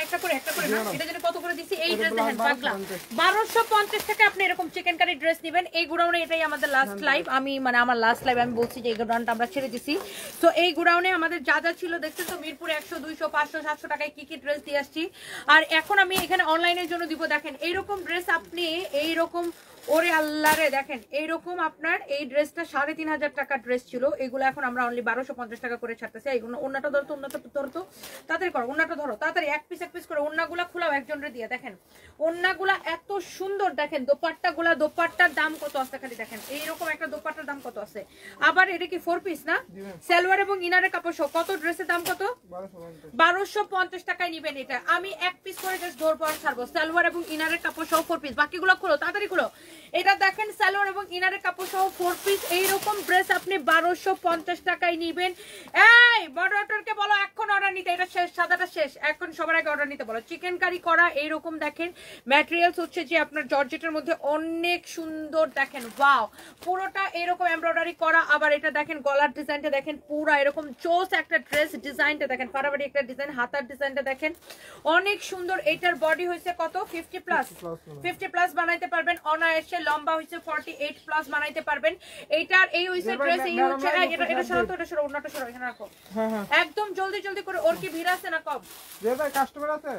একটা করে না এটা যেন কত করে দিছি এই ড্রেস দেখেন পাগলা 1250 টাকা আপনি এরকম চিকেন কারি ড্রেস নেবেন এই গোডাউনে এটাই আমাদের লাস্ট লাইভ আমি মানে আমার লাস্ট লাইভ আমি বলছি যে এই গোডাউনটা আমরা ছেড়ে দিছি তো এই গোডাউনে আমাদের যা যা ছিল দেখছেন তো মিরপুর 100 200 500 700 টাকায় কি কি ড্রেস দিয়ে আসছি আর এখন আমি এখানে অনলাইনের জন্য দিব দেখেন এইরকম ড্রেস আপনি এইরকম ওরে আল্লাহ রে দেখেন এইরকম আপনার এই ড্রেসটা 3500 টাকার ড্রেস ছিল এগুলো এখন আমরা অনলি 1250 টাকা করে ছাড়তেছি এইগুলো ওন্নাটা ধরতো তাড়াতাড়ি করো ওন্নাটা ধরো তাড়াতাড়ি এক পিস করে ওন্নাগুলা খোলাও একজনের দিয়ে দেখেন ওন্নাগুলা এত সুন্দর দেখেন দোপাট্টার দাম কত আছে খালি দেখেন এইরকম একটা দোপাট্টার দাম কত আছে আবার এটা কি 4 পিস না সালোয়ার এবং ইনারের কাপড় সহ কত ড্রেসের দাম কত 1250 টাকায় নেবেন এটা আমি এক পিস করে জাস্ট ধরবো আর ছাড়বো সালোয়ার এবং ইনারের কাপড় সহ 4 পিস বাকিগুলো খুলো তাড়াতাড়ি খুলো এটা দেখেন সালোয়ার এবং ইনারের কাপড় সহ 4 পিস এইরকম ড্রেস আপনি 1250 টাকায় নেবেন এই মডারেটরকে বলো এখন অর্ডার নিতে এটা শেষ সাদাটা শেষ এখন সবার আগে অর্ডার নিতে বলো চিকেন কারি করা এইরকম দেখেন ম্যাটেরিয়ালস হচ্ছে যে আপনার জর্জেটের মধ্যে অনেক সুন্দর দেখেন ওয়াও পুরোটা এরকম এমব্রয়ডারি করা আবার এটা দেখেন গলার ডিজাইনটা দেখেন পুরো এরকম চোস একটা ড্রেস ডিজাইনটা দেখেন ফাটাফাটি একটা ডিজাইন হাতার ডিজাইনটা দেখেন অনেক সুন্দর এটার বডি হইছে কত 50 প্লাস বানাইতে পারবেন অনায়াসে লম্বা হইছে 48 প্লাস বানাইতে পারবেন এইটার এই হইছে ড্রেস এই হচ্ছে এটা সরো ওন্নাটা সরো এখানে রাখো একদম জলদি করে ওর কি ভিড় আছে না কম যে ভাই কাস্টমার আছে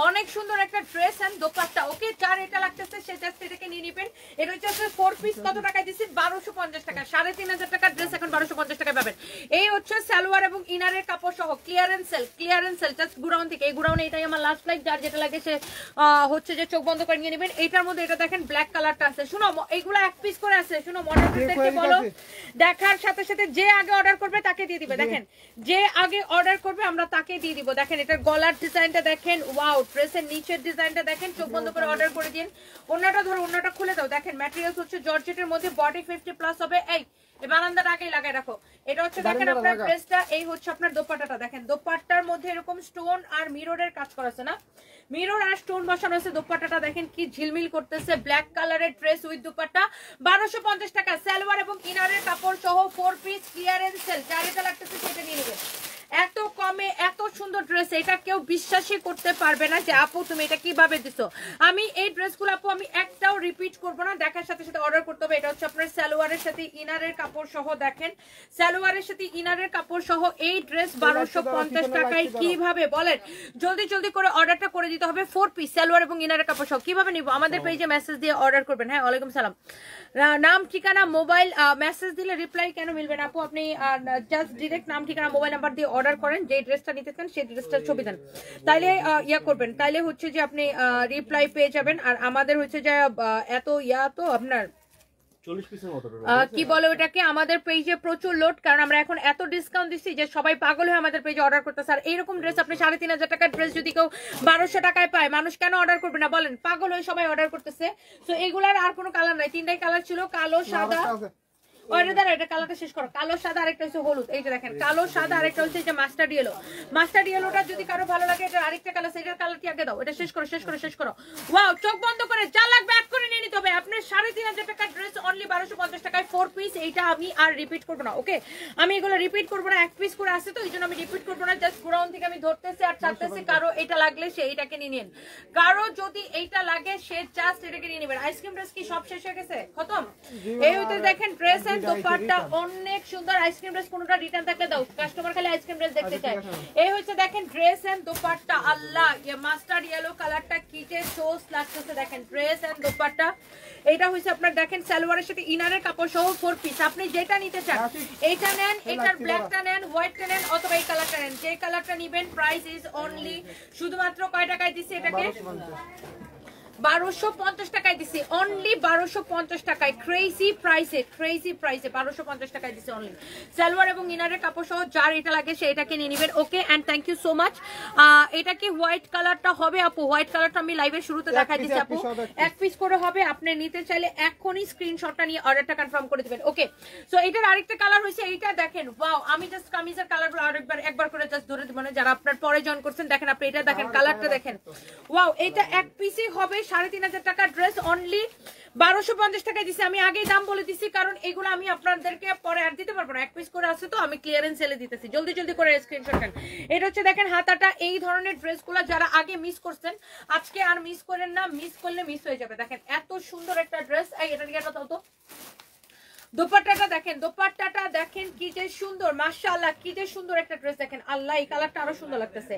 অনেক সুন্দর একটা ড্রেস এন্ড দোপাট্টা ওকে যার এটা লাগতেছে সে জাস্ট এটাকে নিয়ে নেবেন এটা হচ্ছে 4 পিস কত টাকায় দিছি 1250 টাকা 3500 টাকা ড্রেস এখন 1250 টাকায় পাবেন এই হচ্ছে সালোয়ার এবং ইনারের কাপড় সহ ক্লিয়ারেন্স সেল জাস্ট গুডাউন থেকে এই গুডাউনে এটাই আমার লাস্ট লাইভ যার যেটা লাগে সে হচ্ছে যে চোখ বন্ধ করে নিয়ে নেবেন এটার মধ্যে এটা দেখেন ব্ল্যাক কালারটা আছে শুনো এইগুলো এক পিস করে আছে শুনো মডারেটরদেরকে বলো দেখার সাথে সাথে যে আগে অর্ডার করবে তাকে দিয়ে দিবে দেখেন যে আগে অর্ডার করবে আমরা তাকে দিয়ে দিব দেখেন এটার গলার ডিজাইনটা দেখেন ওয়াও ড্রেসের নিচের ডিজাইনটা দেখেন চোখ বন্ধ করে অর্ডার করে দিন ওন্নাটা ধরো ওন্নাটা খুলে দাও দেখেন ম্যাটেরিয়ালস হচ্ছে জর্জেটের মধ্যে বডি 50 প্লাস হবে এই বারান্দার আগেই লাগাই রাখো এটা হচ্ছে দেখেন আপনার ড্রেসটা এই হচ্ছে আপনার দোপাট্টাটা দেখেন দোপাট্টার মধ্যে এরকম স্টোন আর মিররের কাজ করা আছে না মিরর আর স্টোন বসানো আছে দোপাট্টাটা দেখেন কি ঝিলমিল করতেছে ব্ল্যাক কালারের ড্রেস উইথ দোপাট্টা 1250 টাকা সালোয়ার এবং ইনারের কাপড় সহ 4 পিস ক্লিয়ারেন্স সেল যার এটা লাগতেছে সেটা নিয়ে নেবেন এত কমে এত সুন্দর ড্রেস এটা কেউ বিশ্বাসই করতে পারবে না যে আপু তুমি এটা কিভাবে দিছো আমি এই ড্রেসগুলো আপু আমি একটাও রিপিট করব না দেখার সাথে সাথে অর্ডার করতে হবে এটা হচ্ছে আপনার সালোয়ারের সাথে ইনারের কাপড় সহ দেখেন সালোয়ারের সাথে ইনারের কাপড় সহ এই ড্রেস 1250 টাকায় কিভাবে বলেন জলদি করে অর্ডারটা করে দিতে হবে 4 পিস সালোয়ার এবং ইনারের কাপড় সহ কিভাবে নিব আমাদের পেজে মেসেজ দিয়ে অর্ডার করবেন হ্যাঁ ওয়ালাইকুম সালাম নাম ঠিকানা মোবাইল মেসেজ দিলে রিপ্লাই কেন মিলবে না আপু আপনি জাস্ট ডাইরেক্ট নাম ঠিকানা মোবাইল নাম্বার দিয়ে অর্ডার করেন যে ড্রেসটা নিতে চান সেই ড্রেসটার ছবি দেন তাইলে ইয়া করবেন তাইলে হচ্ছে যে আপনি রিপ্লাই পেয়ে যাবেন আর আমাদের হচ্ছে যে এত ইয়া তো আপনার 40 পিসের মতো কি বলে ওটাকে আমাদের পেজে প্রচুর লোড কারণ আমরা এখন এত ডিসকাউন্ট দিচ্ছি যে সবাই পাগল হয়ে আমাদের পেজে অর্ডার করতেছে আর এইরকম ড্রেস আপনি 3500 টাকার ড্রেস যদি কেউ 1200 টাকায় পায় মানুষ কেন অর্ডার করবে না বলেন পাগল হয়ে সবাই অর্ডার করতেছে তো এগুলার আর কোনো কালার নাই তিনটাই কালার ছিল কালো সাদা এটা কালারটা শেষ করো কালো সাদা আরেকটা হচ্ছে হলুদ এইটা দেখেন কালো সাদা আরেকটা হচ্ছে যে মাস্টার্ড ইয়েলোটা যদি কারো ভালো লাগে এটা আরেকটা কালার সেটার কালার কি আগে দাও এটা শেষ করো ওয়াও চোখ বন্ধ করে যা লাগবে এক করে নিয়ে নিতে হবে আপনার 3500 টাকার ড্রেস অনলি 1250 টাকায় 4 পিস এইটা আমি আর রিপিট করব না ওকে আমি এগুলো রিপিট করব না এক পিস করে আসে তো এইজন্য আমি রিপিট করব না জাস্ট গ্রাউন্ড থেকে আমি ধরতেছি আর ছাড়তেছি কারো এটা লাগলে সে এইটাকে নিয়ে নেন কারো যদি এইটা লাগে সে জাস্ট এটাকে নিয়ে নেবেন আইসক্রিম ড্রেস কি সব শেষ হয়ে গেছে খতম এই হইতে দেখেন ড্রেস দোপাট্টা অনেক সুন্দর আইসক্রিম ড্রেস কোনটা রিটার্ন থাকলে দাও কাস্টমার খালি আইসক্রিম ড্রেস দেখতে চায় এই হচ্ছে দেখেন ড্রেস এন্ড দোপাট্টা আল্লাহ এই মাস্টার্ড ইয়েলো কালারটা কি যে সোস লাগতেছে দেখেন ড্রেস এন্ড দোপাট্টা এটা হচ্ছে আপনার দেখেন সালোয়ারের সাথে ইনারের কাপড় সহ 4 পিস আপনি যেটা নিতে চান এইটা নেন এটার ব্ল্যাকটা নেন হোয়াইটটা নেন অথবা এই কালারটা নেন যে কালারটা নেবেন প্রাইস ইজ অনলি শুধুমাত্র কয় টাকায় দিছি এটাকে 1250 টাকায় দিছি অনলি 1250 টাকায় ক্রেজি প্রাইসে 1250 টাকায় দিছি অনলি সালোয়ার এবং ইনারের কাপড় সহ যার এটা লাগে সে এটাকে নিয়ে নেবেন okay and thank you so much এটা কি হোয়াইট কালারটা হবে আপু হোয়াইট কালারটা আমি লাইভের শুরুতে দেখাই দিছি আপু এক পিস করে হবে আপনি নিতে চাইলে এখনই স্ক্রিনশটটা নিয়ে অর্ডারটা কনফার্ম করে দিবেন ওকে সো এটার আরেকটা কালার হইছে এইটা দেখেন ওয়াও আমি জাস্ট কামিজের কালারগুলো একবার করে জাস্ট ধরে দিব না যারা আপনার পরে জয়েন করছেন দেখেন আপনি এটা দেখেন কালারটা দেখেন ওয়াও এটা এক পিসই হবে 3,500 টাকার ড্রেস অনলি 1250 টাকায় দিছি। আমি আগেই দাম বলে দিছি কারণ এগুলো আমি আপনাদেরকে পরে আর দিতে পারবো না, এক পিস করে আছে তো আমি ক্লিয়ারেন্স সেলে দিতেছি। জলদি জলদি করে স্ক্রিনশট নেন। এটা হচ্ছে দেখেন হাতাটা, এই ধরনের ড্রেসগুলো যারা আগে মিস করছেন আজকে আর মিস করেন না, মিস করলে মিস হয়ে যাবে। দেখেন এত সুন্দর একটা ড্রেস। এটা নিয়ে দাও তো, দোপাট্টাটা দেখেন, দোপাট্টাটা দেখেন কি যে সুন্দর, মাশাআল্লাহ কি যে সুন্দর একটা ড্রেস। দেখেন আল্লাহ এই কালারটা আরো সুন্দর লাগতেছে।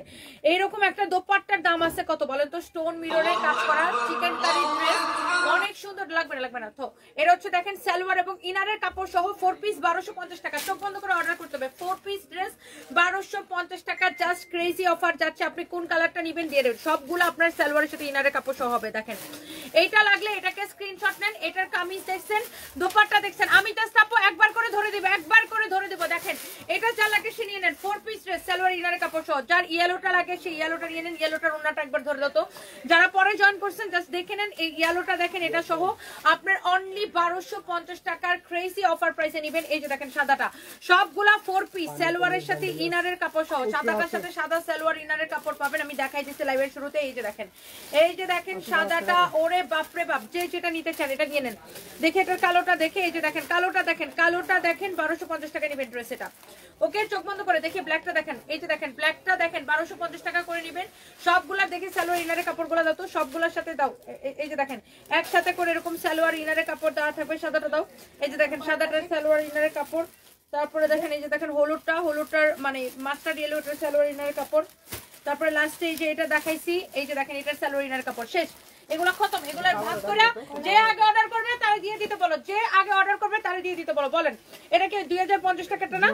এইরকম একটা দোপাট্টার দাম আছে কত বলেন তো? স্টোন মিররে কাজ করা চিকেন কারি ড্রেস, অনেক সুন্দর। লাগবে না তো। এটা হচ্ছে দেখেন সালোয়ার এবং ইনারের কাপড় সহ 4 পিস 1250 টাকা। চোখ বন্ধ করে অর্ডার করতে হবে। 4 পিস ড্রেস 1250 টাকা, জাস্ট ক্রেজি অফার যাচ্ছে। আপনি কোন কালারটা নেবেন দিয়ে দেবেন, সবগুলো আপনার সালোয়ারের সাথে ইনারের কাপড় সহ হবে। দেখেন এইটা লাগলে এটাকে স্ক্রিনশট নেন। এটার কামিজ দেখছেন, দোপাট্টা দেখছেন, আমি জাস্ট আপু একবার করে ধরে দিব, দেখেন এটা যা লাগে সে নিয়ে নেন। 4 পিস ড্রেস সালোয়ার ইনারের কাপড় সহ। যার ইয়েলোটা লাগে সেই ইয়েলোটা নিয়ে নেন। ইয়েলোটার ওন্নাটা একবার ধরে দাও তো। যারা পরে জয়েন করছেন জাস্ট দেখে নেন। এই ইয়েলোটা দেখেন, এটা সহ আপনার অনলি 1250 টাকার ক্রেজি অফার প্রাইসে নেবেন। এই যে দেখেন সাদাটা, সবগুলা 4 পিস সালোয়ারের সাথে ইনারের কাপড় সহ। সাদাটার সাথে সাদা সালোয়ার ইনারের কাপড় পাবেন। আমি দেখাই দিচ্ছি লাইভের শুরুতে। এই যে দেখেন সাদাটা, ওরে বাপরে বাপ, যে যেটা নিতে চান এটা নিয়ে নেন। দেখে এটার কালোটা দেখে, এই যে দেখেন কালোটা দেখেন 1250 টাকা নেবেন ড্রেস এটা। ওকে চোখ বন্ধ করে দেখে ব্ল্যাকটা দেখেন, এই যে দেখেন ব্ল্যাকটা দেখেন 1250 টাকা করে নেবেন। সবগুলা দেখে সালোয়ার ইনারের কাপড়গুলো দাও তো, সবগুলোর সাথে দাও। এই যে দেখেন একসাথে করে এরকম সালোয়ার ইনারের কাপড় দেওয়া থাকবে। সাদাটা দাও, এই যে দেখেন সাদাটার সালোয়ার ইনারের কাপড়। তারপরে দেখেন এই যে দেখেন হলুদটার মানে মাস্টার্ড ইয়েলোটার সালোয়ার ইনারের কাপড়। তারপরে লাস্টে এই যে এটা দেখাইছি, এই যে দেখেন এটার সালোয়ার ইনারের কাপড়। শেষ, এগুলো খতম। এগুলো ভাগ করে যে আগে অর্ডার করবে তারে দিয়ে দিতে বলো, যে আগে অর্ডার করবে তারে দিয়ে দিতে বলো। বলেন এটা কি 2050 টাকাটা না?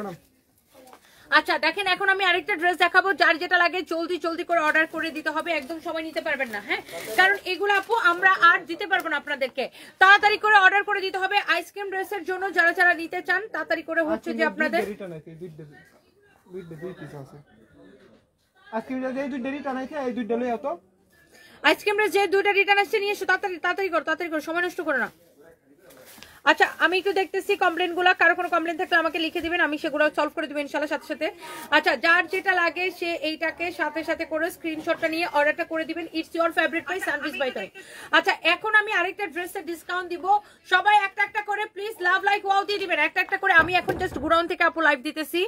আচ্ছা দেখেন এখন আমি আরেকটা ড্রেস দেখাবো। যার যেটা লাগে জলদি করে অর্ডার করে দিতে হবে, একদম সময় নিতে পারবেন না। হ্যাঁ, কারণ এগুলো আপু আমরা আর দিতে পারবো না আপনাদেরকে, তাড়াতাড়ি করে অর্ডার করে দিতে হবে। আইসক্রিম ড্রেসের জন্য যারা নিতে চান তাড়াতাড়ি করে হচ্ছে যে আপনাদের আইসক্রিম ড্রেস যে দুইটা রিটার্ন আসছে নিয়ে এসো, তাড়াতাড়ি করো, সময় নষ্ট করো না। আচ্ছা আমি একটু দেখতেছি কমপ্লেন গুলা, কারো কোনো কমপ্লেন থাকলে আমাকে লিখে দিবেন, আমি সেগুলো সলভ করে দিবেন ইনশাআল্লাহ সাথে সাথে। আচ্ছা যার যেটা লাগে সে এইটাকে সাথে করে স্ক্রিনশটটা নিয়ে অর্ডারটা করে দিবেন। ইটস ইওর ফেভারিট প্রাইস সানভিস বাই তাই। আচ্ছা এখন আমি আরেকটা ড্রেসের ডিসকাউন্ট দিব, সবাই একটা করে প্লিজ লাভ লাইক ওয়াও দিয়ে দিবেন একটা করে। আমি এখন জাস্ট গুডাউন থেকে আপু লাইভ দিতেছি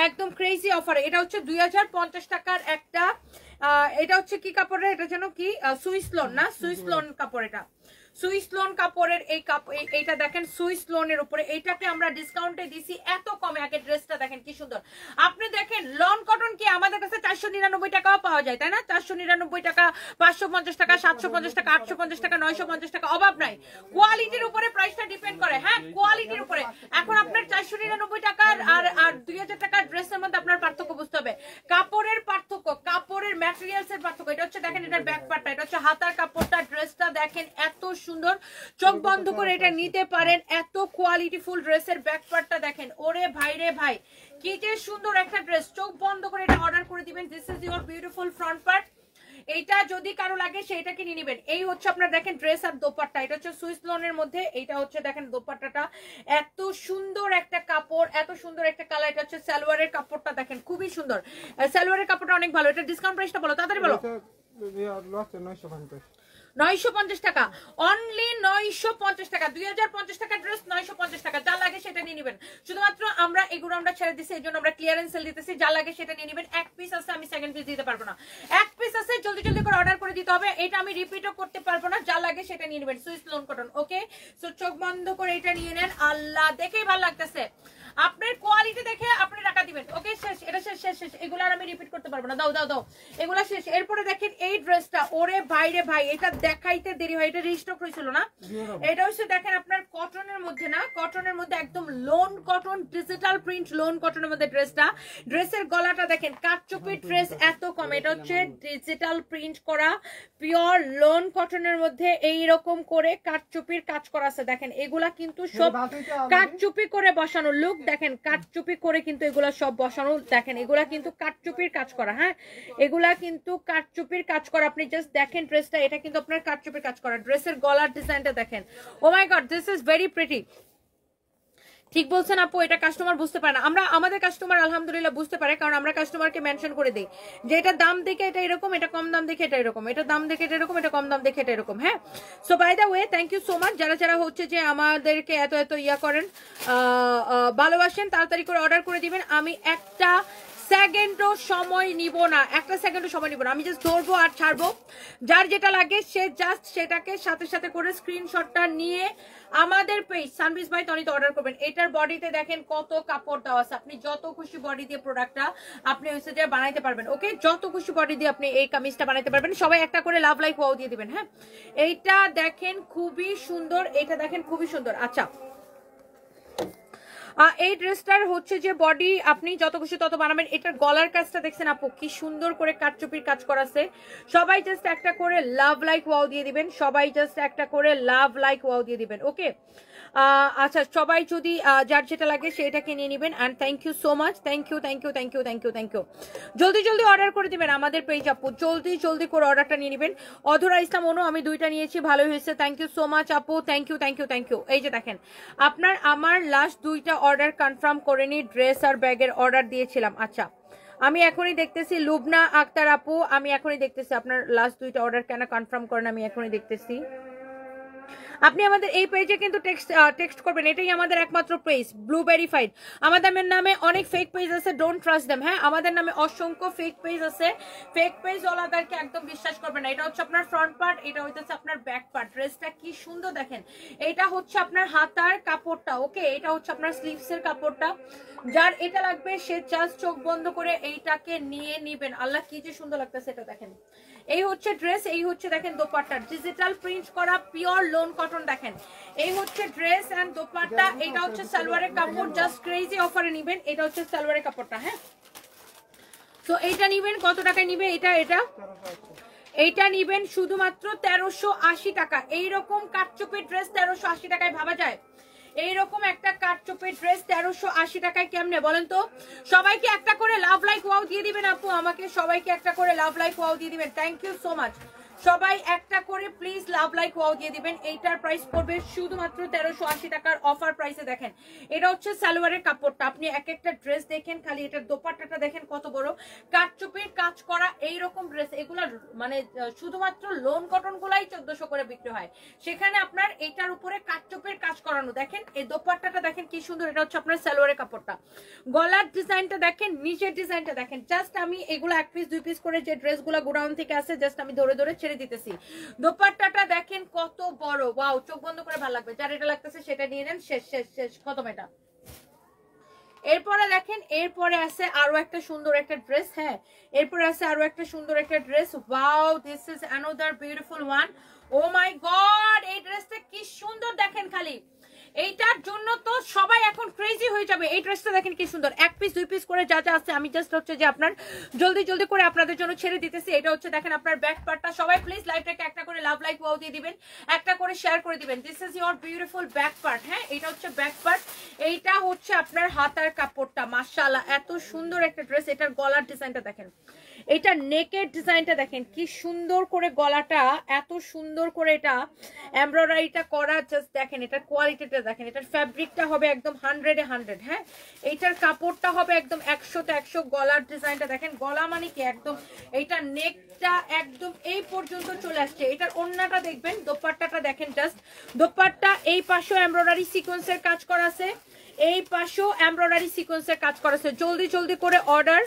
একদম ক্রেজি অফারে। এটা হচ্ছে 2050 টাকার একটা, এটা হচ্ছে কি কাপড়ের, এটা যেন কি সুইস লোন না, সুইস লোন কাপড়। এটা সুইস লোন কাপড়ের এই এইটা দেখেন সুইস লোনের উপরে, এইটাকে আমরা ডিসকাউন্টে দিছি এত কমে। আগে ড্রেসটা দেখেন কি সুন্দর। আপনি দেখেন লন কটন কি আমাদের কাছে 499 টাকাও পাওয়া যায়, তাই না? 499 টাকা, 550 টাকা, 750 টাকা, 850 টাকা, 950 টাকা, অভাব নাই। কোয়ালিটির উপরে প্রাইসটা ডিপেন্ড করে। হ্যাঁ কোয়ালিটির উপরে। এখন আপনার 499 টাকার আর 2000 টাকার ড্রেসের মধ্যে আপনার পার্থক্য বুঝতে হবে। কাপড়ের পার্থক্য, কাপড়ের ম্যাটেরিয়ালস এর পার্থক্য। এটা হচ্ছে দেখেন এটার ব্যাক পার্টটা, এটা হচ্ছে হাতার কাপড়টা। ড্রেসটা দেখেন এত সুন্দর, চোখ বন্ধ করে এটা নিতে পারেন। এত কোয়ালিটিফুল ড্রেসের ব্যাক পার্টটা দেখেন, ওরে ভাই রে ভাই কি যে সুন্দর একটা ড্রেস। চোখ বন্ধ করে এটা অর্ডার করে দিবেন। This is your beautiful front part. এইটা যদি কারো লাগে সেটা কিনে নেবেন। এই হচ্ছে আপনার দেখেন ড্রেস আর দোপাট্টা, এটা হচ্ছে সুইস লোনের মধ্যে। এইটা হচ্ছে দেখেন দোপাট্টাটা, এত সুন্দর একটা কাপড়, এত সুন্দর একটা কালার। এটা হচ্ছে সালোয়ারের কাপড়টা দেখেন খুবই সুন্দর, সালোয়ারের কাপড়টা অনেক ভালো। এটা ডিসকাউন্ট প্রাইসটা বলো, তাড়াতাড়ি বলো। 950 টাকা, অনলি 950 টাকা। 2050 টাকা ড্রেস 950 টাকা। যা লাগে সেটা নিয়ে নেবেন। শুধুমাত্র আমরা এগুলো আমরা ছেড়ে দিচ্ছি, এই জন্য আমরা ক্লিয়ারেন্স সেল দিতেছি। যা লাগে সেটা নিয়ে নেবেন। এক পিস আছে, আমি সেকেন্ড পিস দিতে পারবো না। এক পিস আছে, জলদি করে অর্ডার করে দিতে হবে। এটা আমি রিপিটও করতে পারবো না। যা লাগে সেটা নিয়ে নেবেন। Swiss loan cotton. Okay so চোখ বন্ধ করে এটা নিয়ে নেন। আল্লাহ দেখেই ভালো লাগতেছে, আপনার কোয়ালিটি দেখে আপনি টাকা দিবেন। ওকে শেষ, এটা শেষ। এগুলো আর আমি রিপিট করতে পারবো না। দাও এগুলা শেষ। এরপরে দেখেন এই ড্রেসটা, ওরে ভাই রে ভাই এটা দেখাইতে দেরি হয়, এটা রিস্টক হয়েছিল না। এটা হচ্ছে দেখেন আপনার কটনের মধ্যে না, কটনের মধ্যে একদম loan cotton, digital print loan কটনের মধ্যে ড্রেসটা। ড্রেসের গলাটা দেখেন কাটচুপি ড্রেস এত কম। এটা হচ্ছে ডিজিটাল প্রিন্ট করা পিওর লোন কটনের মধ্যে এইরকম করে কাটচুপির কাজ করা আছে। দেখেন এগুলা কিন্তু সব কাটচুপি করে বসানো। লুক দেখেন কাটচুপি করে কিন্তু এগুলা সব বসানো। দেখেন এগুলা কিন্তু কাটচুপির কাজ করা। হ্যাঁ এগুলা কিন্তু কাটচুপির কাজ করা। আপনি জাস্ট দেখেন ড্রেসটা, এটা কিন্তু আপনার কাটচুপির কাজ করা। ড্রেসের গলার ডিজাইনটা দেখেন, oh my God this is very pretty. ঠিক বলছেন আপু, এটা কাস্টমার বুঝতে পারে না। আমরা আমাদের কাস্টমার আলহামদুলিল্লাহ বুঝতে পারে, কারণ আমরা কাস্টমারকে মেনশন করে দিই যে এটা দাম দেখে এটা এরকম, এটা কম দাম দেখে এটা এরকম, এটা দাম দেখে এটা এরকম, এটা কম দাম দেখে এটা এরকম। হ্যাঁ, so by the way thank you so much যারা যারা হচ্ছে যে আমাদেরকে এত এত ইয়া করেন, ভালোবাসেন, তাড়াতাড়ি করে অর্ডার করে দিবেন। আমি একটা সেকেন্ডও সময় নিব না, একটা সেকেন্ডও সময় নিব না, আমি জাস্ট ধরবো আর ছাড়বো। যার যেটা লাগে সে জাস্ট সেটাকে সাথে সাথে করে স্ক্রিনশটটা নিয়ে আমাদের পেজ সানবিজ বাই তনিতে অর্ডার করবেন। এটার বডিতে দেখেন কত কাপড় দেওয়া আছে, আপনি যত খুশি বডি দিয়ে প্রোডাক্টটা আপনি হচ্ছে যে বানাইতে পারবেন। ওকে, যত খুশি বডি দিয়ে আপনি এই কামিজটা বানাইতে পারবেন। সবাই একটা করে লাভ লাইক ওয়াও দিয়ে দিবেন। হ্যাঁ, এইটা দেখেন খুবই সুন্দর, এটা দেখেন খুবই সুন্দর। আচ্ছা, এই ড্রেসটার হচ্ছে যে বডি আপনি যত খুশি তত বানাবেন। এটার গলার কাজটা দেখছেন আপু কি সুন্দর করে কাটচুপির কাজ করা আছে। সবাই জাস্ট একটা করে লাভ লাইক ওয়াও দিয়ে দিবেন, সবাই জাস্ট একটা করে লাভ লাইক ওয়াও দিয়ে দিবেন। ওকে, আচ্ছা সবাই যদি যার যেটা লাগে সেটাকে নিয়ে নেবেন। And thank you so much, thank you thank you thank you thank you thank you. জলদি জলদি অর্ডার করে দিবেন আমাদের পেজ আপু, জলদি জলদি করে অর্ডারটা নিয়ে নেবেন। অধরা ইসলাম অনু, আমি দুইটা নিয়েছি, ভালোই হয়েছে, থ্যাংক ইউ সো মাচ আপু, thank you thank you thank you. এই যে দেখেন আপনার আমার লাস্ট দুইটা অর্ডার কনফার্ম করে নি, ড্রেস আর ব্যাগের অর্ডার দিয়েছিলাম। আচ্ছা, আমি এখনই দেখতেছি লুবনা আক্তার আপু, আমি এখনই দেখতেছি আপনার লাস্ট দুইটা অর্ডার কেন কনফার্ম করেন, আমি এখনই দেখতেছি। আপনি আমাদের এই পেজে কিন্তু টেক্সট করবেন, এটাই আমাদের একমাত্র পেজ ব্লু ভেরিফাইড। আমাদের নামে অনেক ফেক পেজ আছে, ডোন্ট ট্রাস্ট দেম। হ্যাঁ, আমাদের নামে অসংখ্য ফেক পেজ আছে, ফেক পেজ ওলাদেরকে একদম বিশ্বাস করবেন না। এটা হচ্ছে আপনার ফ্রন্ট পার্ট, এটা হচ্ছে আপনার ব্যাক পার্ট। ড্রেসটা কি সুন্দর দেখেন, এটা হচ্ছে আপনার হাতার কাপড়টা। ওকে, এটা হচ্ছে আপনার স্লিভসের কাপড়টা। যার এটা লাগবে সে জাস্ট চোখ বন্ধ করে এইটাকে নিয়ে নিবেন। আল্লাহ কি যে সুন্দর লাগতেছে এটা দেখেন। এই হচ্ছে ড্রেস, এই হচ্ছে দেখেন দোপাট্টা, ডিজিটাল প্রিন্ট করা পিওর লোন কটন। দেখেন এই হচ্ছে ড্রেস এন্ড দোপাট্টা, এটা হচ্ছে সালোয়ারের কাপড়, জাস্ট ক্রেজি অফারে নিবেন। এটা হচ্ছে সালোয়ারের কাপড়টা। হ্যাঁ, তো এইটা নিবেন কত টাকায় নিবে? এইটা নিবেন শুধুমাত্র 1380 টাকা। এইরকম কাটচুপি ড্রেস 1380 টাকায় ভাবা যায়? এইরকম একটা কাটচুপি ড্রেস 1380 টাকায় কেমনে বলেন তো? সবাইকে একটা করে লাভ লাইক ওয়াও দিয়ে দিবেন আপু, আমাকে সবাইকে একটা করে লাভ লাইক ওয়াও দিয়ে দিবেন। Thank you so much. সবাই একটা করে প্লিজ লাভ লাইক ওয়াও দিয়ে দিবেন। এইটার প্রাইস পড়বে শুধুমাত্র 1380 টাকার অফার প্রাইসে। দেখেন এটা হচ্ছে সালোয়ারের কাপড়টা, আপনি এক একটা ড্রেস দেখেন, খালি এটার দোপাট্টাটা দেখেন কত বড় কাটচুপির কাজ করা। এইরকম ড্রেস এগুলা মানে শুধুমাত্র লোন কটন গুলাই 1400 করে বিক্রি হয়, সেখানে আপনার এটার উপরে কাটচুপির কাজ করানো। দেখেন এই দোপাট্টাটা দেখেন কি সুন্দর, এটা হচ্ছে আপনার সালোয়ারের কাপড়টা। গলার ডিজাইনটা দেখেন, নিচের ডিজাইনটা দেখেন। জাস্ট আমি এগুলো এক পিস দুই পিস করে যে ড্রেসগুলো গোডাউন থেকে আসে জাস্ট আমি ধরে ধরে ছেড়ে দিতেছি। দোপাট্টাটা দেখেন কত বড়, ওয়াও, চোখ বন্ধ করে ভালো লাগবে। যার এটা লাগতেছে সেটা নিয়ে নেন, শেষ শেষ শেষ, খতম এটা। এরপরে দেখেন, এরপরে আছে আরো একটা সুন্দর একটা ড্রেস। হ্যাঁ, এরপরে আছে আরো একটা সুন্দর একটা dress. Wow, this is another beautiful one. Oh my God, এই ড্রেসটা কি সুন্দর দেখেন। খালি এইটার জন্য তো সবাই এখন ক্রেজি হয়ে যাবে। এই ড্রেসটা দেখেন কি সুন্দর, এক পিস দুই পিস করে যা যা আছে আমি জাস্ট হচ্ছে যে আপনার জলদি জলদি করে আপনাদের জন্য ছেড়ে দিতেছি। এটা হচ্ছে দেখেন আপনার ব্যাক পার্টটা। সবাই প্লিজ লাইভটাকে একটা করে লাভ লাইক ওয়াও দিয়ে দিবেন, একটা করে শেয়ার করে দিবেন। This is your beautiful back part. হ্যাঁ, এটা হচ্ছে ব্যাক পার্ট, এইটা হচ্ছে আপনার হাতার কাপড়টা। মাশাআল্লাহ এত সুন্দর একটা ড্রেস। এটার গলার ডিজাইনটা দেখেন, এটা নেকের ডিজাইনটা দেখেন কি সুন্দর করে, গলাটা এত সুন্দর করে এটা এমব্রয়ডারিটা করা। জাস্ট দেখেন এটার কোয়ালিটিটা দেখেন, এটার ফ্যাব্রিকটা হবে একদম 100-এ 100। হ্যাঁ, এইটার কাপড়টা হবে একদম 100-তে 100। গলার ডিজাইনটা দেখেন, গলা মানে কি একদম এইটা নেকটা একদম এই পর্যন্ত চলে আসছে। এটার ওড়নাটা দেখবেন, দোপাট্টাটা দেখেন, জাস্ট দোপাট্টা এই পাশেও এমব্রয়ডারি সিকোয়েন্সের কাজ করা আছে, এই পাশেও এমব্রয়ডারি সিকোয়েন্সের কাজ করা আছে। জলদি জলদি করে অর্ডার,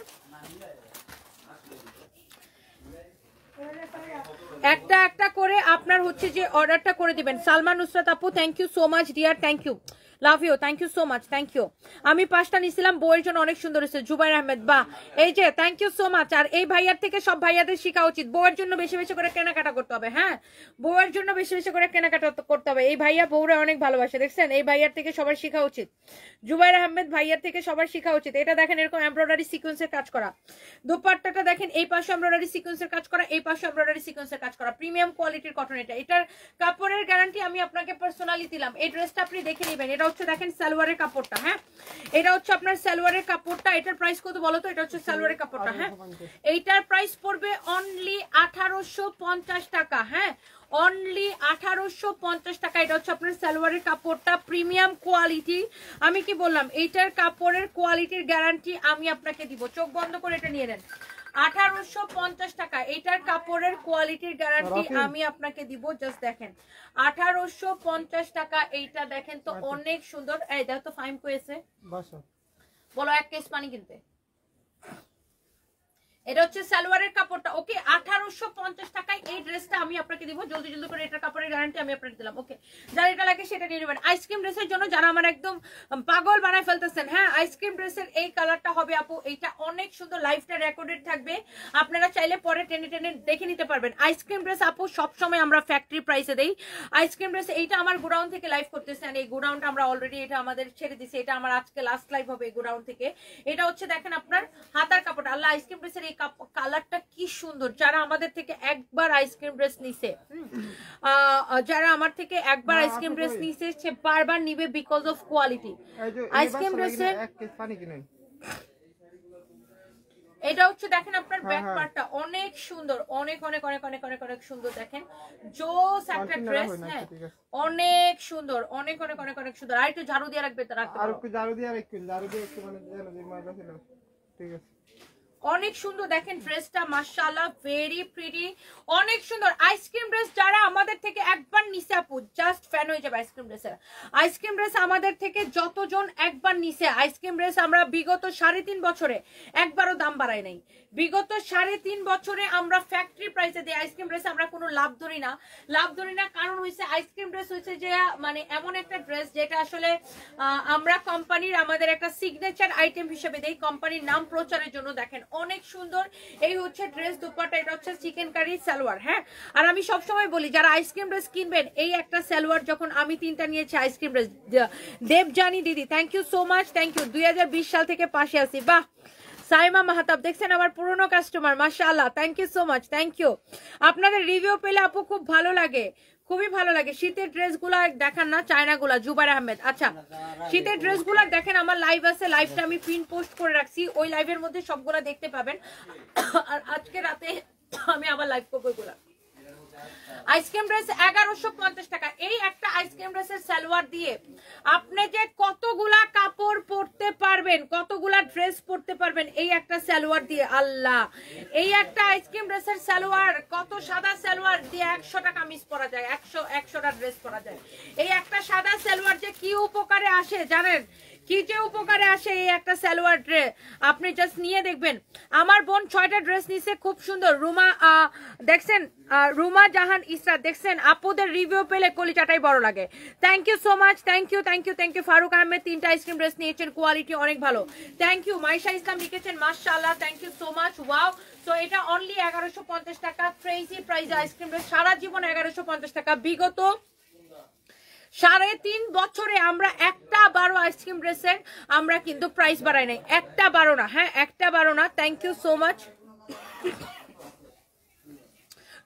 একটা একটা করে আপনার হচ্ছে যে অর্ডারটা করে দিবেন। সালমান নুসরাত আপু, thank you so much dear, thank you, love you, thank you so much, thank you. আমি 5টা নিছিলাম, বউয়ের জন্য অনেক সুন্দর হয়েছে। জুবাইর আহমেদ, বাহ, এই যে থ্যাংক ইউ সো মাচ। আর এই ভাইয়ার থেকে সব ভাইয়াদের শেখা উচিত, বউয়ের জন্য বেশি বেশি করে কেনাকাটা করতে হবে। হ্যাঁ, বউয়ের জন্য বেশি বেশি করে কেনাকাটা করতে হবে। এই ভাইয়া বউরা অনেক ভালোবাসে, দেখছেন? এই ভাইয়ার থেকে সবার শেখা উচিত, জুবাইর আহমেদ ভাইয়ার থেকে সবার শেখা উচিত। এটা দেখেন এরকম এমব্রয়ডারি সিকোয়েন্সের কাজ করা। দোপাট্টাটা দেখেন, এই পাশে এমব্রয়ডারি সিকোয়েন্সের কাজ করা, এই পাশে এমব্রয়ডারি সিকোয়েন্সের কাজ করা। প্রিমিয়াম কোয়ালিটির কটন এটা। এটার কাপড়ের গ্যারান্টি আমি আপনাকে পার্সোনালি দিলাম। এই ড্রেসটা আপনি দেখে নেবেন। এটা হচ্ছে দেখেন সালোয়ারের কাপড়টা। হ্যাঁ, এটা হচ্ছে আপনার সালোয়ারের কাপড়টা। এটার প্রাইস কত বলো তো? এটা হচ্ছে সালোয়ারের কাপড়টা। হ্যাঁ, এইটার প্রাইস পড়বে অনলি 1850 টাকা। হ্যাঁ, অনলি 1850 টাকা। এটা হচ্ছে আপনার সালোয়ারের কাপড়টা, প্রিমিয়াম কোয়ালিটি। আমি কি বললাম, এইটার কাপড়ের কোয়ালিটির গ্যারান্টি আমি আপনাকে দিব। চোখ বন্ধ করে এটা নিয়ে নেন। 1850 টাকা, এটার কাপড়ের কোয়ালিটির গ্যারান্টি আমি আপনাকে দিব। জাস্ট দেখেন 1850 টাকা। এইটা দেখেন তো অনেক সুন্দর। এই দেখো তো ফাইম কইছে বলো 1 কেস পানি কিনতে। এটা হচ্ছে সালোয়ারের কাপড়টা। ওকে 1850 টাকায় এই ড্রেসটা আমি আপনাকে দিব। জলদি জলদি করে এটার কাপড়ের গ্যারান্টি আমি আপনাকে দিলাম। ওকে, যারা এটা লাগে সেটা নিয়ে নেবেন। আইসক্রিম ড্রেসের জন্য যারা আমার একদম পাগল বানায় ফেলতেছেন, হ্যাঁ আইসক্রিম ড্রেসের এই কালারটা হবে আপু, এইটা অনেক সুন্দর, লাইফটা রেকর্ডেড থাকবে, আপনারা চাইলে পরে টেনে টেনে দেখে নিতে পারবেন। আইসক্রিম ড্রেস আপু সবসময় আমরা ফ্যাক্টরি প্রাইসে দেই। আইসক্রিম ড্রেস এইটা আমার গোডাউন থেকে লাইভ করতেছেন, এই গোডাউনটা আমরা অলরেডি এটা আমাদের ছেড়ে দিছি, এটা আমার আজকে লাস্ট লাইভ হবে এই গোডাউন থেকে। এটা হচ্ছে দেখেন আপনার হাতার কাপড়। আল্লাহ আইসক্রিম ড্রেসের এই কালারটা কি সুন্দর। যারা আমাদের থেকে একবার আইসক্রিম ড্রেস নিছে, যারা আমার থেকে একবার আইসক্রিম ড্রেস নিছে সে বারবার নিবে বিকজ অফ কোয়ালিটি। আইসক্রিম ড্রেসের এটা হচ্ছে দেখেন আপনার ব্যাক পার্টটা অনেক সুন্দর, অনেক অনেক অনেক অনেক অনেক অনেক সুন্দর। দেখেন জোস একটা ড্রেস, হ্যাঁ অনেক সুন্দর, অনেক অনেক অনেক অনেক সুন্দর। আর একটু ঝাড়ু দিয়ে রাখবে, আর একটু ঝাড়ু দিয়ে একটু মানে ঠিক আছে। অনেক সুন্দর দেখেন ড্রেসটা, মাশাআল্লাহ ভেরি প্রিটি, অনেক সুন্দর। আইসক্রিম ড্রেস যারা আমাদের থেকে একবার নিছে আপু জাস্ট ফ্যান হয়ে যাবে আইসক্রিম ড্রেসের। আইসক্রিম ড্রেস আমাদের থেকে যতজন একবার নিছে, আইসক্রিম ড্রেস আমরা বিগত 3.5 বছরে একবারও দাম বাড়াই নাই। বিগত 3.5 বছরে আমরা ফ্যাক্টরি প্রাইসে দিই আইসক্রিম ড্রেস, আমরা কোনো লাভ ধরি না। লাভ ধরি না কারণ হয়েছে আইসক্রিম ড্রেস হয়েছে যে মানে এমন একটা ড্রেস যেটা আসলে আমরা কোম্পানির আমাদের একটা সিগনেচার আইটেম হিসেবে দেই, কোম্পানির নাম প্রচারের জন্য। দেখেন অনেক সুন্দর, এই হচ্ছে ড্রেস দুপাট্টা, এটা হচ্ছে চিকেন কারি সালোয়ার। হ্যাঁ, আর আমি সবসময় বলি যারা আইসক্রিম ড্রেস কিনবেন, এই একটা সালোয়ার যখন আমি 3টা নিয়েছি আইসক্রিম ড্রেস, দেবজানি দিদি thank you so much, thank you. 2020 সাল থেকে পাশে আছি। বাহ, সাইমা মাহাতাব দেখছেন আমার পুরনো কাস্টমার, মাশাআল্লাহ thank you so much, thank you. আপনাদের রিভিউ পেলে আপু খুব ভালো লাগে, খুবই ভালো লাগে। শীতের ড্রেসগুলো দেখান না, চায়নাগুলা, জুবাইর আহমেদ। আচ্ছা শীতের ড্রেসগুলো দেখেন, আমার লাইভ আছে, লাইভটা আমি পিন পোস্ট করে রাখছি, ওই লাইভের মধ্যে সবগুলা দেখতে পাবেন। আর আজকে রাতে আমি আবার লাইভ করবো এগুলা। আইসক্রিম ড্রেস 1150 টাকা। এই একটা আইসক্রিম ড্রেসের সালোয়ার দিয়ে আপনি যে কতগুলা কাপড় পরতে পারবেন, কতগুলা ড্রেস পরতে পারবেন এই একটা সালোয়ার দিয়ে। আল্লাহ, এই একটা আইসক্রিম ড্রেসের সালোয়ার, কত সাদা সালোয়ার দিয়ে 100টা কামিজ পরা যায়, 100টা ড্রেস পরা যায়। এই একটা সাদা সালোয়ার যে কি উপকারে আসে জানেন, কি যে উপকারে আসে এই একটা সালোয়ার ড্রেস, আপনি জাস্ট নিয়ে দেখবেন। আমার বোন 6টা ড্রেস নিছে, খুব সুন্দর। রুমা দেখছেন, রুমা জাহান ইসরা দেখছেন, আপুদের রিভিউ পেলে কলিজাটাই বড় লাগে। Thank you so much, thank you thank you thank you. Farooq Ahmed 3টা আইসক্রিম ড্রেস নিয়েছেন, কোয়ালিটি অনেক ভালো, থ্যাংক ইউ। মাইশা ইসলাম লিখেছেন মাশাআল্লাহ, thank you so much, wow. So এটা অনলি 1150 টাকা, ক্রেজি প্রাইস আইসক্রিম ড্রেস, সারা জীবন 1150 টাকা। বিগত 3.5 বছরে আমরা একটা বারো আইসক্রিম ড্রেসের আমরা কিন্তু প্রাইস বাড়াই নাই, একটা বারো না, হ্যাঁ একটা বারো না। Thank you so much.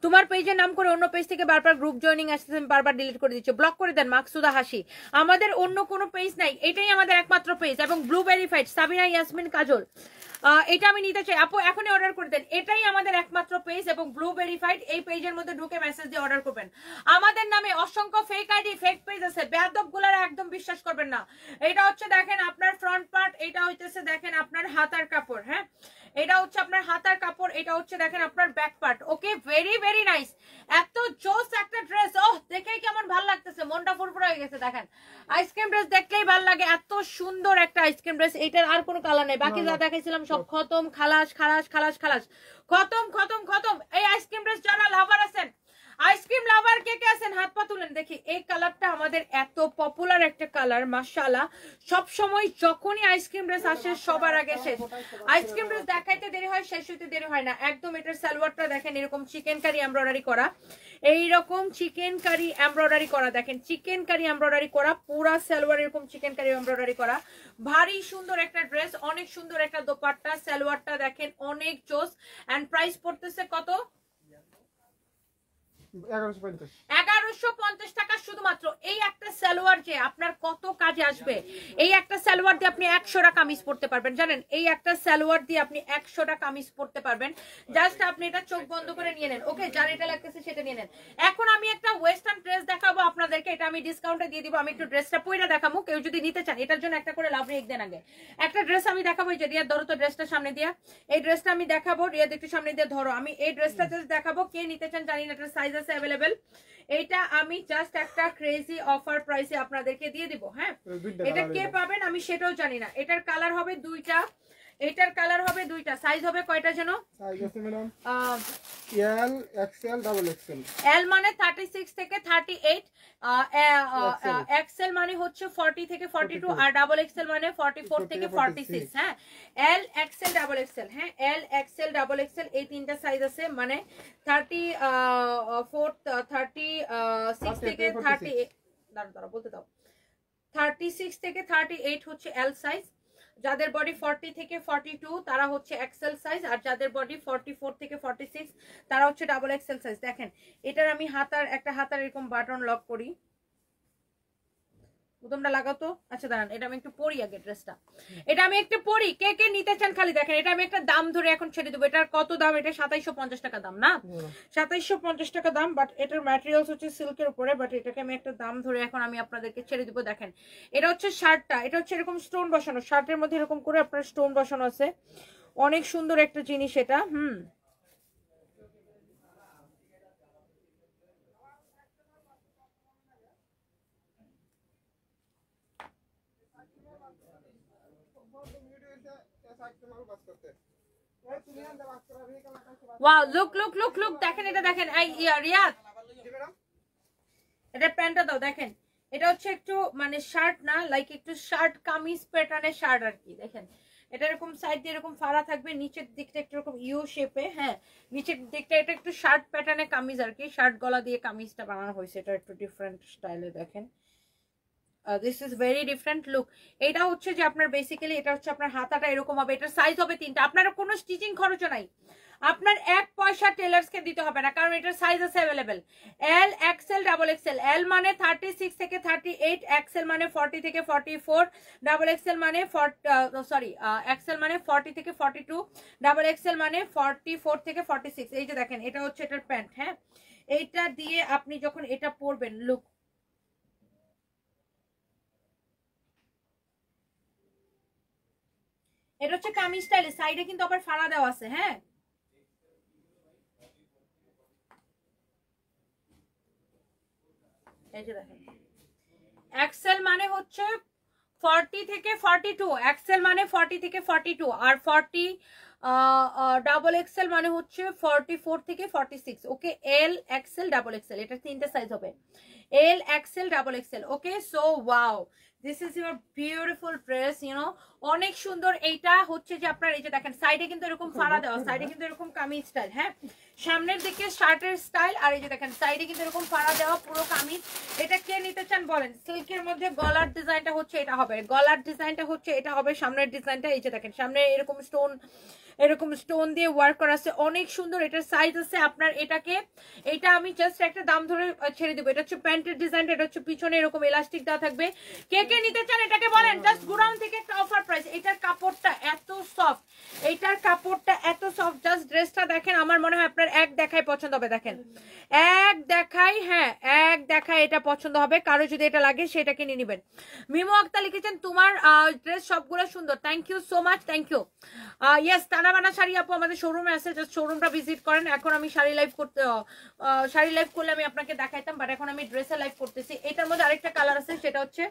তোমার পেজের নাম করে অন্য পেজ থেকে বারবার গ্রুপ জয়েনিং আসছে, বারবার ডিলিট করে দিচ্ছ, ব্লক করে দেন। মাকসুদা হাসি, আমাদের অন্য কোনো পেজ নাই, এটাই আমাদের একমাত্র পেজ, এবং ব্লু ভেরিফাইড সাবিনা ইয়াসমিন কাজল, এটা আমি নিতে চাই আপু, এখনই অর্ডার করে দেন। এটাই আমাদের একমাত্র পেজ এবং ব্লু ভেরিফাইড, এই পেজের মধ্যে ঢুকে মেসেজ দিয়ে অর্ডার করবেন। আমাদের নামে অসংখ্য ফেক আইডি ফেক পেজ আছে, বেয়াদব গুলার একদম বিশ্বাস করবেন না। এটা হচ্ছে দেখেন আপনার ফ্রন্ট পার্ট, এটা হইতেছে দেখেন আপনার হাতার কাপড়, হ্যাঁ এটা হচ্ছে আপনার হাতার কাপড়, এটা হচ্ছে দেখেন আপনার ব্যাক পার্ট। ওকে, ভেরি ভেরি নাইস, এত জোস একটা ড্রেস, ওহ দেখেই কেমন ভালো লাগতেছে, মনটা ফুরফুরা হয়ে গেছে। দেখেন আইসক্রিম ড্রেস দেখলেই ভালো লাগে, এত সুন্দর একটা আইসক্রিম ড্রেস। এটার আর কোনো কালার নেই, বাকি যা দেখাইছিলাম সব খতম, খালাস খালাস খালাস খালাস, খতম খতম খতম। এই আইসক্রিম ড্রেস যারা লাভার আছেন, আইসক্রিম লাভার কে কে আছেন হাত পা তুলেন দেখি। এই কালারটা আমাদের এত পপুলার একটা কালার, মাশাআল্লাহ। সব সময় যখনই আইসক্রিম ড্রেস আসে সবার আগে শেষ। আইসক্রিম ড্রেস দেখাইতে দেরি হয়, শেষ হইতে দেরি হয় না একদম। এটার সালোয়ারটা দেখেন এরকম চিকেন কারি এমব্রয়ডারি করা, এইরকম চিকেন কারি এমব্রয়ডারি করা, দেখেন চিকেন কারি এমব্রয়ডারি করা, পুরা সালোয়ার এরকম চিকেন কারি এমব্রয়ডারি করা, ভারী সুন্দর একটা ড্রেস, অনেক সুন্দর একটা দোপাট্টা। সালোয়ারটা দেখেন অনেক জোস, এন্ড প্রাইস পড়তেছে কত 1150 টাকা শুধুমাত্র। এই একটা সালোয়ার যে আপনার কত কাজে আসবে, এই একটা সালোয়ার দিয়ে আপনি 100টা কামিজ পরতে পারবেন জানেন, এই একটা সালোয়ার দিয়ে আপনি 100টা কামিজ পরতে পারবেন। জাস্ট আপনি এটা চোখ বন্ধ করে নিয়ে নেন, ওকে, যার এটা লাগতেছে সেটা নিয়ে নেন। এখন আমি একটা ওয়েস্টার্ন ড্রেস দেখাবো আপনাদেরকে, এটা আমি ডিসকাউন্টে দিয়ে দিব। আমি একটু ড্রেসটা পরে দেখাবো, কেউ যদি নিতে চান এটার জন্য একটা করে লাভ রেখে দেন। আগে একটা ড্রেস আমি দেখাবো, এই যে রিয়া ধরো তো ড্রেসটা সামনে দিয়া, এই ড্রেসটা আমি দেখাবো, রিয়া একটু সামনে দিয়ে ধরো। আমি এই ড্রেসটা জাস্ট দেখাবো, কে নিতে চান জানি না, এটার সাইজ আছে অ্যাভেলেবেল। এইটা আমি জাস্ট একটা ক্রেজি অফার প্রাইসে আপনাদেরকে দিয়ে দিব। হ্যাঁ, এটা কে পাবেন আমি সেটাও জানি না। এটার কালার হবে দুইটা, এটার কালার হবে দুইটা, সাইজ হবে কয়টা যেন? সাইজ আছে madam L XL double XL. L মানে 36 থেকে 38, এক্সএল মানে হচ্ছে 40 থেকে 42, আর ডাবল এক্সএল মানে 44 থেকে 46। হ্যাঁ, এল এক্সএল ডাবল এক্সএল, হ্যাঁ এল এক্সএল ডাবল এক্সএল, এই তিনটা সাইজ আছে। মানে 34 36 থেকে 38, দাঁড়া বলতে দাও, 36 থেকে 38 হচ্ছে এল সাইজ। যাদের বডি 40 থেকে 42 তারা হচ্ছে এক্সেল সাইজ, আর যাদের বডি 44 থেকে 46 তারা হচ্ছে ডাবল এক্সেল সাইজ। দেখেন এটার আমি একটা হাতার এরকম বাটন লক করি, তোমরা লাগাতো। আচ্ছা দাঁড়ান, এটা আমি একটু পরি আগে ড্রেসটা, এটা আমি একটু পরি, কে কে নিতে চান খালি দেখেন। এটা আমি একটা দাম ধরে এখন ছেড়ে দেবো। এটার কত দাম? এটা 2750 টাকা দাম, না 2750 টাকা দাম, বাট এটার ম্যাটেরিয়ালস হচ্ছে সিল্কের উপরে। বাট এটাকে আমি একটা দাম ধরে এখন আমি আপনাদেরকে ছেড়ে দেবো। দেখেন এটা হচ্ছে শার্টটা, এটা হচ্ছে এরকম স্টোন বসানো, শার্টের মধ্যে এরকম করে আপনার স্টোন বসানো আছে, অনেক সুন্দর একটা জিনিস এটা। Wow, look look look look, দেখেন এটা দেখেন। এই রিয়াদ, এটা প্যান্টটা দাও। দেখেন এটা হচ্ছে একটু মানে শার্ট না, লাইক একটু শার্ট কামিজ প্যাটার্নের শার্ট আর কি। দেখেন এটা এরকম সাইড দিয়ে এরকম ফাড়া থাকবে, নিচের দিকটা একটু এরকম ইউ শেপে। হ্যাঁ, নিচের দিকটা এটা একটু শার্ট প্যাটার্নের কামিজ আর কি, শার্ট গলা দিয়ে কামিজটা বানানো হয়েছে। এটা একটু ডিফারেন্ট স্টাইলে, দেখেন this is very different look. এটা হচ্ছে যে আপনার বেসিক্যালি এটা হচ্ছে আপনার হাতাটা এরকম হবে, এটার সাইজ হবে 3টা। আপনার কোনো স্টিচিং খরচও নাই, আপনার 1 পয়সা টেলার্সকে দিতে হবে না, কারণ এটার সাইজ আছে available L XL double XL. L মানে 36 থেকে 38, এক্সএল মানে 40 থেকে 44, ডাবল এক্সএল মানে এক্সএল মানে 40 থেকে 42, ডাবল এক্সএল মানে 44 থেকে 46। এই যে দেখেন এটা হচ্ছে এটার প্যান্ট। হ্যাঁ, এইটা দিয়ে আপনি যখন এটা পরবেন, লুক এটা হচ্ছে কামিজ স্টাইলে, সাইডে কিন্তু আবার ফাড়া দেওয়া আছে। হ্যাঁ, এই যে দেখেন এক্সেল মানে হচ্ছে 40 থেকে 42, এক্সেল মানে 40 থেকে 42, আর 40 ডাবল এক্সেল মানে হচ্ছে 44 থেকে 46। Okay, L XL double XL, এটা 3টা সাইজ হবে, L XL double XL. Okay, so wow, this is your beautiful dress, you know অনেক সুন্দর। এইটা হচ্ছে যে আপনার এই যে দেখেন সাইডে কিন্তু এরকম ফাড়া দেওয়া, সাইডে কিন্তু এরকম কামিজ স্টাইল। হ্যাঁ, সামনের দিকে শার্টের স্টাইল, আর এই যে দেখেন সাইডে কিন্তু এরকম ফাড়া দেওয়া পুরো কামিজ। এটা কে নিতে চান বলেন? সিল্কের মধ্যে গলার ডিজাইনটা হচ্ছে এটা হবে, গলার ডিজাইনটা হচ্ছে এটা হবে, সামনের ডিজাইনটা এই যে দেখেন সামনে এরকম স্টোন দিয়ে ওয়ার্ক করা আছে, অনেক সুন্দর। এটার সাইজ আছে আপনার, এটা আমি জাস্ট একটা দাম ধরে ছেড়ে দেবো। এটা হচ্ছে প্যান্টের ডিজাইনটা, এটা হচ্ছে পিছনে এরকম এলাস্টিক দেওয়া থাকবে। কে কে নিতে চান এটাকে বলেন? জাস্ট গোডাউন থেকে একটা অফার প্রাইস। এটার কাপড়টা এত সফট, জাস্ট ড্রেসটা দেখেন, আমার মনে হয় আপনার এক দেখায় পছন্দ হবে। দেখেন এক দেখায়, হ্যাঁ এক দেখায় এটা পছন্দ হবে। কারো যদি এটা লাগে সেটাকে নিয়ে নেবেন। মিমো আক্তার লিখেছেন তোমার ড্রেস সবগুলো সুন্দর, thank you so much, thank you. Yes, Tanabana sari আপু আমাদের শোরুমে আছে, জাস্ট শোরুমটা ভিজিট করেন। এখন আমি শাড়ি লাইভ করলে আমি আপনাকে দেখাইতাম, বাট এখন আমি ড্রেসে লাইভ করতেছি। এটার মধ্যে আরেকটা কালার আছে, সেটা হচ্ছে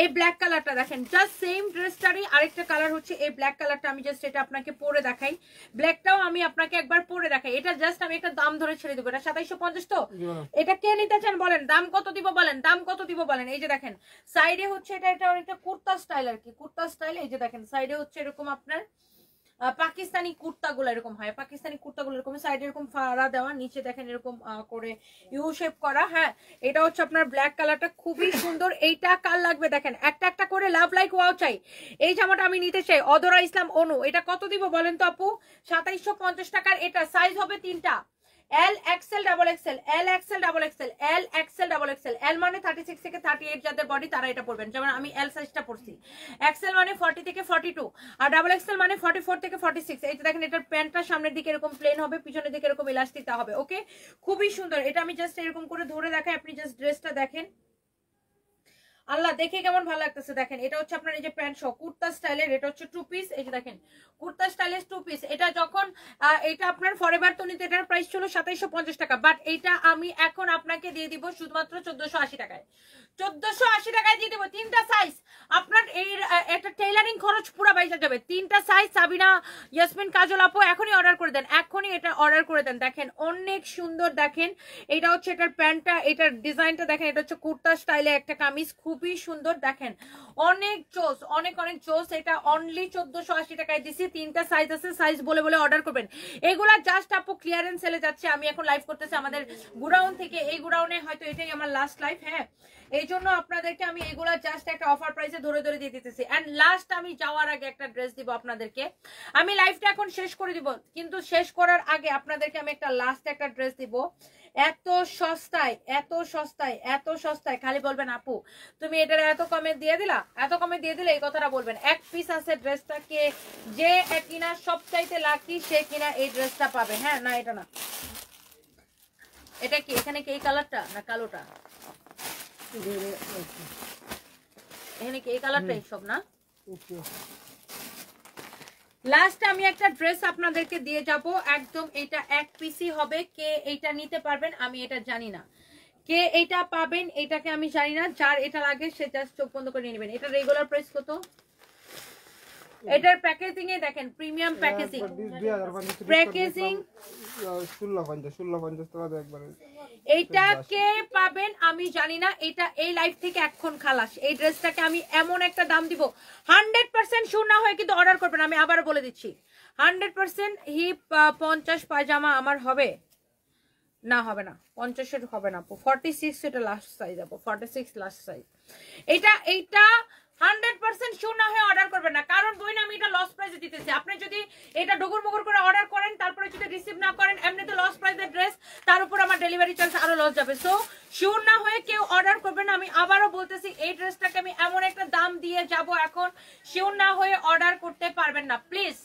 এই ব্ল্যাক কালারটা। দেখেন জাস্ট সেম ড্রেসটারই আরেকটা কালার হচ্ছে এই ব্ল্যাক কালারটা। আমি জাস্ট এটা আপনাকে পরে দেখাই, ব্ল্যাকটাও আমি আপনাকে একবার পরে দেখাই। এটা জাস্ট আমি একটা দাম ধরে ছেড়ে দেবো। এটা 2750 তো, এটা কে নিতে চান বলেন? দাম কত দিব বলেন? দাম কত দিব বলেন? এই যে দেখেন সাইডে হচ্ছে এটা অনেকটা কুর্তা স্টাইল আর কি, কুর্তা স্টাইল। এই যে দেখেন সাইডে হচ্ছে এরকম আপনার পাকিস্তানি কুর্তাগুলো এরকম হয়, পাকিস্তানি কুর্তাগুলো এরকম সাইডে এরকম ফাড়া দেওয়া, নিচে দেখেন এরকম করে ইউ শেপ করা। হ্যাঁ, এটা হচ্ছে আপনার ব্ল্যাক কালারটা, খুবই সুন্দর। এইটা কার লাগবে দেখেন, একটা একটা করে লাভ লাইক ওয়াও চাই। এই জামাটা আমি নিতে চাই, অদরা ইসলাম অনু। এটা কত দিব বলেন তো আপু? 2750 টাকার। এটা সাইজ হবে 3টা, L XL double XL, L XL double XL, L XL double XL. L মানে 36 থেকে 38 যাদের বডি তারা এটা পরবেন, যেমন আমি এল সাইজটা পরছি। এক্সেল মানে 40 থেকে 42, আর ডাবল এক্সেল মানে 44 থেকে 46। এই যে দেখেন এটার প্যান্টটা সামনের দিকে এরকম প্লেন হবে, পিছনের দিকে এরকম ইলাস্টিক হবে। ওকে, খুবই সুন্দর। এটা আমি জাস্ট এরকম করে ধরে দেখাই, আপনি জাস্ট ড্রেসটা দেখেন। আল্লাহ দেখে কেমন ভালো লাগতেছে। দেখেন এটা হচ্ছে আপনার এই যে প্যান্ট সহ কুর্তা স্টাইলের, এটা হচ্ছে 2 পিস। এই যে দেখেন কুর্তা স্টাইলের 2 পিস। এটা যখন এটা আপনার ফরএভার তনিতে এটার প্রাইস ছিল 2750 টাকা, বাট এটা আমি এখন আপনাকে দিয়ে দিব শুধুমাত্র 1480 টাকায়। 1480 টাকায় দিয়ে দেবো। 3টা সাইজ আপনার এই একটা টেইলারিং খরচ পুরো বাইসা যাবে। 3টা সাইজ সাবিনা, ইয়াসমিন, কাজল আপু এখনই অর্ডার করে দেন, এখনই এটা অর্ডার করে দেন। দেখেন অনেক সুন্দর। দেখেন এটা হচ্ছে এটার প্যান্টটা, এটার ডিজাইনটা দেখেন। এটা হচ্ছে কুর্তা স্টাইলে একটা কামিজ, খুবই সুন্দর। দেখেন অনেক জোস, অনেক অনেক জোস। এটা অনলি 1480 টাকায় দিছি। 3টা সাইজ আছে, সাইজ বলে বলে অর্ডার করবেন। এগুলা জাস্ট আপু ক্লিয়ারেন্স সেলে যাচ্ছে। আমি এখন লাইভ করতেছি আমাদের গুডাউন থেকে। এই গুডাউনে হয়তো এটাই আমার লাস্ট লাইভ। হ্যাঁ, এই জন্য আপনাদেরকে আমি এগুলা জাস্ট একটা অফার প্রাইসে ধরে ধরে দিয়ে দিতেছি। এন্ড লাস্ট আমি যাওয়ার আগে একটা ড্রেস দিব আপনাদেরকে। আমি লাইভটা এখন শেষ করে দিব, কিন্তু শেষ করার আগে আপনাদেরকে আমি একটা লাস্ট একটা ড্রেস দিব। এত সস্তায়, এত সস্তায়, এত সস্তায়, খালি বলবেন আপু তুমি এটা এত কমে দিয়ে দিলা, এত কমে দিয়ে দিলে এই কথাটা বলবেন। এক পিস আছে ড্রেসটাকে, যে কিনা সবচাইতে লাকি সে কিনা এই ড্রেসটা পাবে। হ্যাঁ, না এটা না, এটা কি এখানে কি এই কালারটা না কালোটা? এখানে কি এই কালারটাই সব না? লাস্ট আমি একটা ড্রেস আপনাদেরকে দিয়ে যাব একদম। এটা এক পিসই হবে। কে এইটা নিতে পারবেন আমি এটা জানি না, কে এইটা পাবেন এটাকে আমি জানি না। যার এটা লাগে সে জাস্ট চোখ বন্ধ করে নিয়ে নেবেন। এটা রেগুলার প্রাইস কত? এটার প্যাকেজিং এ দেখেন প্রিমিয়াম প্যাকেজিং, প্যাকেজিং 1650 টাকা একবারে। এইটা কে পাবেন আমি জানি না। এটা এই লাইভ থেকে এখন খালাস। এই ড্রেসটাকে আমি এমন একটা দাম দিব, 100% শিওর না হয়ে কিন্তু অর্ডার করবেন। আমি আবার বলে দিচ্ছি 100% হিপ 50 পায়জামা আমার হবে না, হবে না 50 হবে না। 46 এটা লাস্ট সাইজ আপু, 46 লাস্ট সাইজ। এইটা 100% শিওর না হয়ে অর্ডার করবেন না, কারণ বই না আমি এটা লস প্রাইসে দিতেছি। আপনি যদি এটা ডুগুর মুগুর করে অর্ডার করেন তারপরে যদি রিসিভ না করেন, এমনিতে লস প্রাইসের ড্রেস, তার উপর আমার ডেলিভারি চার্জ আরো লস যাবে। সো শিওর না হয়ে কেউ অর্ডার করবেন না। আমি আবারও বলতেছি এই ড্রেসটাকে আমি এমন একটা দাম দিয়ে যাব, এখন শিওর না হয়ে অর্ডার করতে পারবেন না। প্লিজ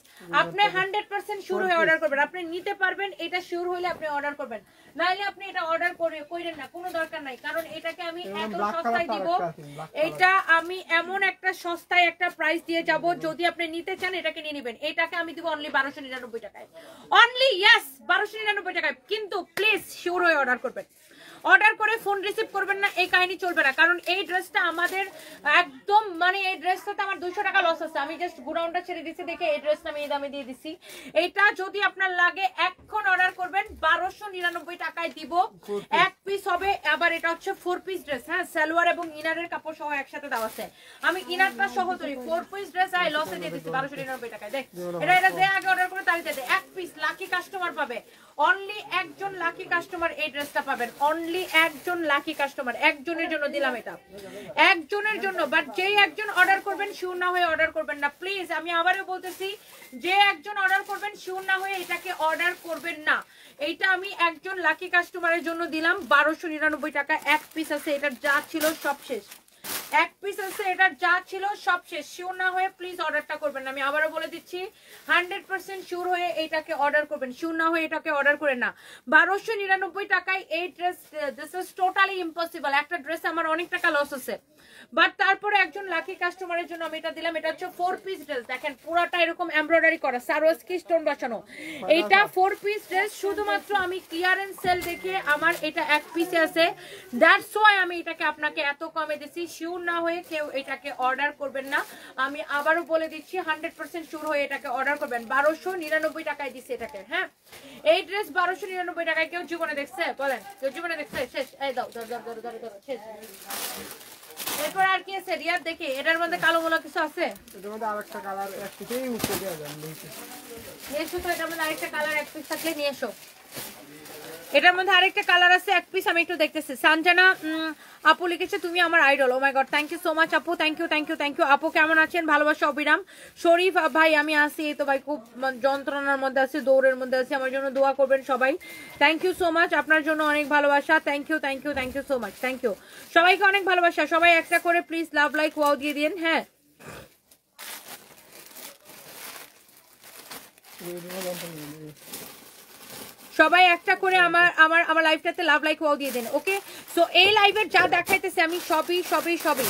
আপনি 100% শিওর হয়ে অর্ডার করবেন। আপনি নিতে পারবেন এটা শিওর হলে আপনি অর্ডার করবেন, নাইলে আপনি এটা অর্ডার করেন না, কোনো দরকার নাই। কারণ এটাকে আমি এত সস্তায় দিব, এটা আমি এমন একটা সস্তায় একটা প্রাইস দিয়ে যাব। যদি আপনি নিতে চান এটাকে নিয়ে নেবেন। এটাকে আমি দিব অনলি 1299 টাকায়, অনলি ইয়েস 1299 টাকায়। কিন্তু প্লিজ শিওর হয়ে অর্ডার করবেন। অর্ডার করে ফোন রিসিভ করবেন না, এই কাহিনী চলবে না। কারণ এই ড্রেসটা আমাদের একদম মানে এই ড্রেসটাতে আমার 200 টাকা লস আছে। আমি জাস্ট গোডাউনটা ছেড়ে দিচ্ছি দেখে এই ড্রেসটা আমি এই দামে দিয়ে দিচ্ছি। এইটা যদি আপনার লাগে এখন অর্ডার করবেন, 1299 টাকায় দিব। এক পিস হবে। আবার এটা হচ্ছে 4 পিস ড্রেস। হ্যাঁ, সালোয়ার এবং ইনারের কাপড় সহ একসাথে দেওয়া আছে। আমি ইনারটা সহ ধরি 4 পিস ড্রেস আই লসে দিয়ে দিচ্ছি 1299 টাকায়। দেখ এটা যে আগে অর্ডার করে তাই দেয়। এক পিস লাকি কাস্টমার পাবে, অনলি একজন লাকি কাস্টমার এই ড্রেসটা পাবেন। অনলি একজন লাকি কাস্টমার, একজনের জন্য দিলাম এটা, একজনের জন্য। বাট যেই একজন অর্ডার করবেন শিওর না হয়ে অর্ডার করবেন না। প্লিজ আমি আবারও বলতেছি, যে একজন অর্ডার করবেন শিওর না হয়ে এটাকে অর্ডার করবেন না। এইটা আমি একজন লাকি কাস্টমারের জন্য দিলাম 1299 টাকা। এক পিস আছে, এটার যা ছিল সব শেষ। এক পিস আছে, এটার যা ছিল সব শেষ। শিওর না হয়ে প্লিজ অর্ডারটা করবেন না। আমি আবারও বলে দিচ্ছি 100% শিওর হয়ে এইটাকে অর্ডার করবেন, শিওর না হয়ে এটাকে অর্ডার করেন না। 1299 টাকায় এই dress, this is totally impossible. একটা ড্রেসে আমার অনেক টাকা লস আছে, বাট তারপরে একজন লাকি কাস্টমারের জন্য আমি এটা দিলাম। এটা হচ্ছে 4 পিস ড্রেস। দেখেন পুরাটা এরকম এমব্রয়ডারি করা, সারোয়াকি স্টোন বসানো। এইটা 4 পিস ড্রেস। শুধুমাত্র আমি ক্লিয়ারেন্স সেল দেখে আমার এটা এক পিসে আছে, দ্যাটস ওয়াই আমি এটাকে আপনাকে এত কমে দিছি। শিওর না হয়ে কেউ এটাকে অর্ডার করবেন না। আমি আবারও বলে দিচ্ছি 100% শিওর হয়ে এটাকে অর্ডার করবেন। 1299 টাকায় দিছি এটাকে। হ্যাঁ, এই ড্রেস 1299 টাকায় কেউ জীবনে দেখছে? বলেন, কেউ জীবনে দেখছে? শেষ। এই দাও ধর ধর ধর ধর শেষ। এরপর আর কি আছে রিয়াদ? দেখি এটার মধ্যে কালো মোলা কিছু আছে। এটার মধ্যে আরেকটা কালার এক পিসেই উঠে দেওয়া যায়। নিয়ে এসো তো, এটার মধ্যে আরেকটা কালার এক পিস থাকলে নিয়ে এসো। এটার মধ্যে আরেকটা কালার আছে এক পিস, আমি একটু দেখতেছি। সানজানা আপু লিখেছে তুমি আমার idol. Oh my God, thank you so much আপু, thank you thank you thank you আপু। কেমন আছেন? ভালোবাসা অবিরাম। শরীফ ভাই আমি আসি, এই তো ভাই খুব যন্ত্রণার মধ্যে আছি, দৌড়ের মধ্যে আছি, আমার জন্য দোয়া করবেন সবাই। থ্যাংক ইউ সো মাচ, আপনার জন্য অনেক ভালোবাসা। Thank you thank you thank you so much, thank you সবাইকে অনেক ভালোবাসা। সবাই একটা করে প্লিজ লাভ লাইক ওয়াও দিয়ে দিন। হ্যাঁ সবাই একটা করে আমার আমার আমার লাইভটাতে লাভ লাইক ওয়াও দিয়ে দেন। ওকে, সো এই লাইভের যা দেখাইতেছে আমি সবই সবই সবই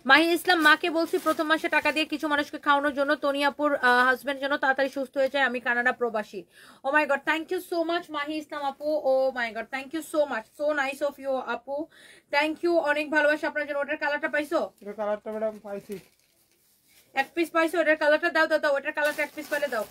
মাহি ইসলাম মাকে বলছি প্রথম মাসে টাকা দিয়ে কিছু মানুষকে খাওয়ানোর জন্য, তনিয়াপুর হাজবেন্ড যেন তাড়াতাড়ি সুস্থ হয়ে যায়, আমি কানাডা প্রবাসী। Oh my God, thank you so much Mahi Islam আপু। Oh my God, thank you so much, so nice of you আপু, থ্যাংক ইউ, অনেক ভালোবাসা আপনার জন্য। ওটার কালারটা পাইছো? এটা কালারটা ম্যাডাম পাইছি, এক পিস পাইছো? ওটার কালারটা দাও দাও দাও, ওটার কালারটা এক পিস পাইলে দাও।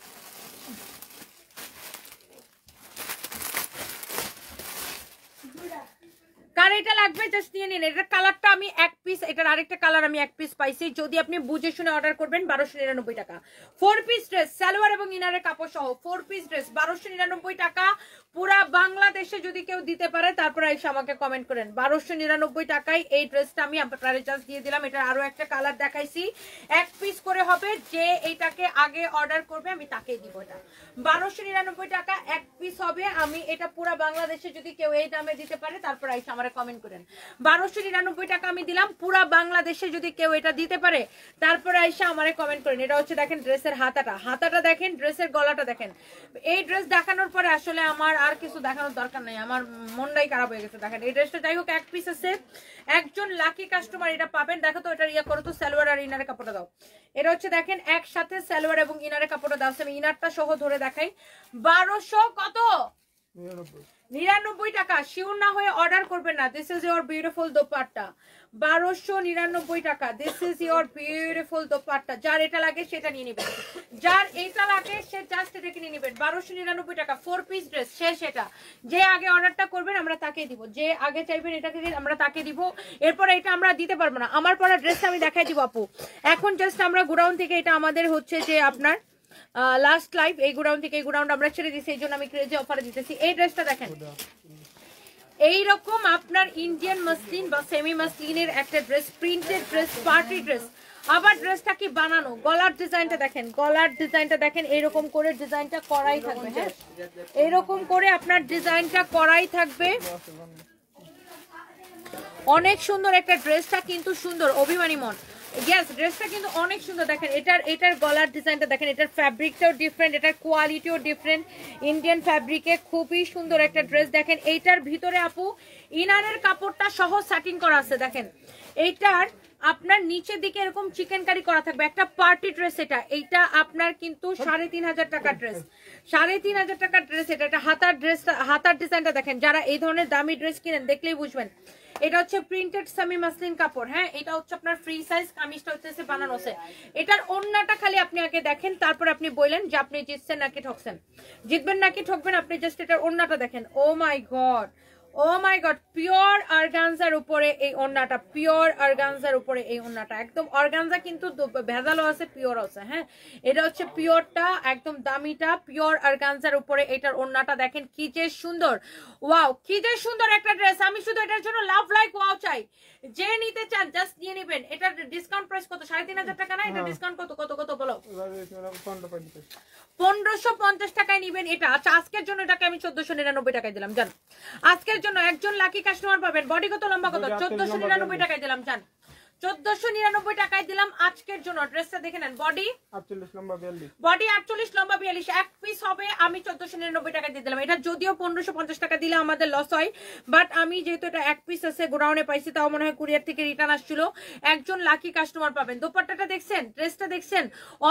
কার এটা লাগবে জাস্ট নিয়ে নিন। এটার কালারটা আমি এক পিস, এটার আরেকটা কালার আমি এক পিস পাইছি। যদি আপনি বুঝে শুনে অর্ডার করবেন 1299 টাকা। 4 পিস ড্রেস সালোয়ার এবং ইনারের কাপড় সহ 4 পিস ড্রেস 1299 টাকা। পুরা বাংলাদেশে যদি কেউ দিতে পারে তারপরে এসে আমাকে কমেন্ট করেন। 1299 টাকায় এই ড্রেসটা আমি আপনাদের জাস্ট দিয়ে দিলাম। এটার আরো একটা কালার দেখাইছি, এক পিস করে হবে। যে এইটাকে আগে অর্ডার করবে আমি তাকেই দিব। এটা 1299 টাকা এক পিস হবে। আমি এটা পুরা বাংলাদেশে যদি কেউ এই দামে দিতে পারে তারপরে এসে আমার কমেন্ট করেন। 1299 টাকা আমি দিলাম। পুরা বাংলাদেশে যদি কেউ এটা দিতে পারে তারপরে এসে আমারে কমেন্ট করেন। এটা হচ্ছে দেখেন ড্রেসের হাতাটা দেখেন, ড্রেসের গলাটা দেখেন। এই ড্রেস দেখানোর পরে আসলে আমার আর কিছু দেখানোর দরকার নাই, আমার মনটাই খারাপ হয়ে গেছে। দেখেন এই ড্রেসটা যাই হোক এক পিস আছে, একজন লাকি কাস্টমার এটা পাবেন। দেখো তো এটা ইয়া করো তো, সালোয়ার আর ইনারের কাপড়টা দাও। এটা হচ্ছে দেখেন একসাথে সালোয়ার এবং ইনারের কাপড়টা দাও। আমি ইনারটা সহ ধরে দেখাই। 1200 কত? 99 টাকা। শিওর না হয়ে অর্ডার করবেন না। This is your beautiful dupatta, 1299 টাকা। This is your beautiful dupatta. যার এটা লাগে সেটা নিয়ে নেবেন, যার এটা লাগে সে জাস্ট এটাকে নিয়ে নেবেন। 1299 টাকা 4 পিস ড্রেস শেষ। এটা যে আগে অর্ডারটা করবেন আমরা তাকে দিব, যে আগে চাইবেন এটাকে আমরা তাকে দিব। এরপর এটা আমরা দিতে পারবো না। আমার পরা ড্রেসটা আমি দেখাই দিব আপু। এখন জাস্ট আমরা গোডাউন থেকে, এটা আমাদের হচ্ছে যে আপনার লাস্ট লাইভ, এই গোডাউন থেকে এই গোডাউন আমরা ছেড়ে দিচ্ছি, এই জন্য আমি ক্রেজি অফারে দিতেছি। এই ড্রেসটা দেখেন, এইরকম আপনার ইন্ডিয়ান মাসলিন বা সেমি মাসলিনের একটা dress, printed dress, party dress. আবার ড্রেসটা কি বানানো, গলার ডিজাইনটা দেখেন, গলার ডিজাইনটা দেখেন, এরকম করে ডিজাইনটা করাই থাকবে। হ্যাঁ এরকম করে আপনার ডিজাইনটা করাই থাকবে। অনেক সুন্দর একটা ড্রেসটা কিন্তু সুন্দর, অভিমানী মন। ইয়েস ড্রেসটা কিন্তু অনেক সুন্দর। দেখেন এটার গলার ডিজাইনটা দেখেন, এটার ফ্যাব্রিকটাও ডিফারেন্ট, এটার কোয়ালিটিও ডিফারেন্ট। ইন্ডিয়ান ফ্যাব্রিকে খুবই সুন্দর একটা ড্রেস। দেখেন এইটার ভিতরে আপু ইনারের কাপড়টা সহ স্যাটিন করা আছে। দেখেন এইটার আপনার নিচের দিকে এরকম চিকেন কারি করা থাকবে, একটা পার্টি ড্রেস। এইটা আপনার কিন্তু 3500 টাকার ড্রেস, 3500 টাকার ড্রেস। এটা হাতার ড্রেস, হাতার ডিজাইনটা দেখেন। যারা এই ধরনের দামি ড্রেস কিনেন দেখলেই বুঝবেন। এটা হচ্ছে প্রিন্টেড সেমি মাসলিন কাপড়। হ্যাঁ এটা হচ্ছে আপনার ফ্রি সাইজ, কামিজটা হচ্ছে বানানো আছে। এটার ওন্নাটা খালি আপনি আগে দেখেন, তারপর আপনি বললেন যে আপনি জিতছেন নাকি ঠকছেন। জিতবেন নাকি ঠকবেন আপনি জাস্ট এটার ওন্নাটা দেখেন। Oh my god, O my god, pure organza উপরে এই ওন্নাটা, পিওর অর্গানজার উপরে এই ওন্নাটা। একদম অর্গানজা কিন্তু ভেজালও আছে, পিওর আছে। হ্যাঁ এটা হচ্ছে পিওরটা, একদম দামিটা, পিওর অর্গানজার উপরে এটার ওন্নাটা দেখেন কি যে সুন্দর। ওয়াও কি যে সুন্দর একটা ড্রেস। আমি শুধু এটার জন্য লাভ লাইক ওয়াও চাই। যে নিতে চান জাস্ট নিয়ে নেবেন। এটার ডিসকাউন্ট প্রাইস কত? 3500 টাকা না? এটা ডিসকাউন্ট কত কত কত বলো? 1550 টাকায় নিবেন এটা। আচ্ছা আজকের জন্য এটাকে আমি 1499 টাকায় দিলাম জান। আজকের জন্য একজন লাকি কাস্টমার পাবেন। বডি কত লম্বা কত? 1499 টাকায় দিলাম জান, 1499 টাকায় দিলাম আজকের জন্য। ড্রেসটা দেখে নেন, বডি 48 লম্বা 42, বডি 48 লম্বা 42, এক পিস হবে। আমি 1499 টাকা দিয়ে দিলাম। এটা যদিও 1550 টাকা দিলে আমাদের লস হয়, বাট আমি যেহেতু এটা এক পিস আছে গোডাউনে পাইছি, তাও মনে হয় কুরিয়ার থেকে রিটার্ন আসছিল। একজন লাকি কাস্টমার পাবেন। দোপাট্টাটা দেখছেন, ড্রেসটা দেখছেন,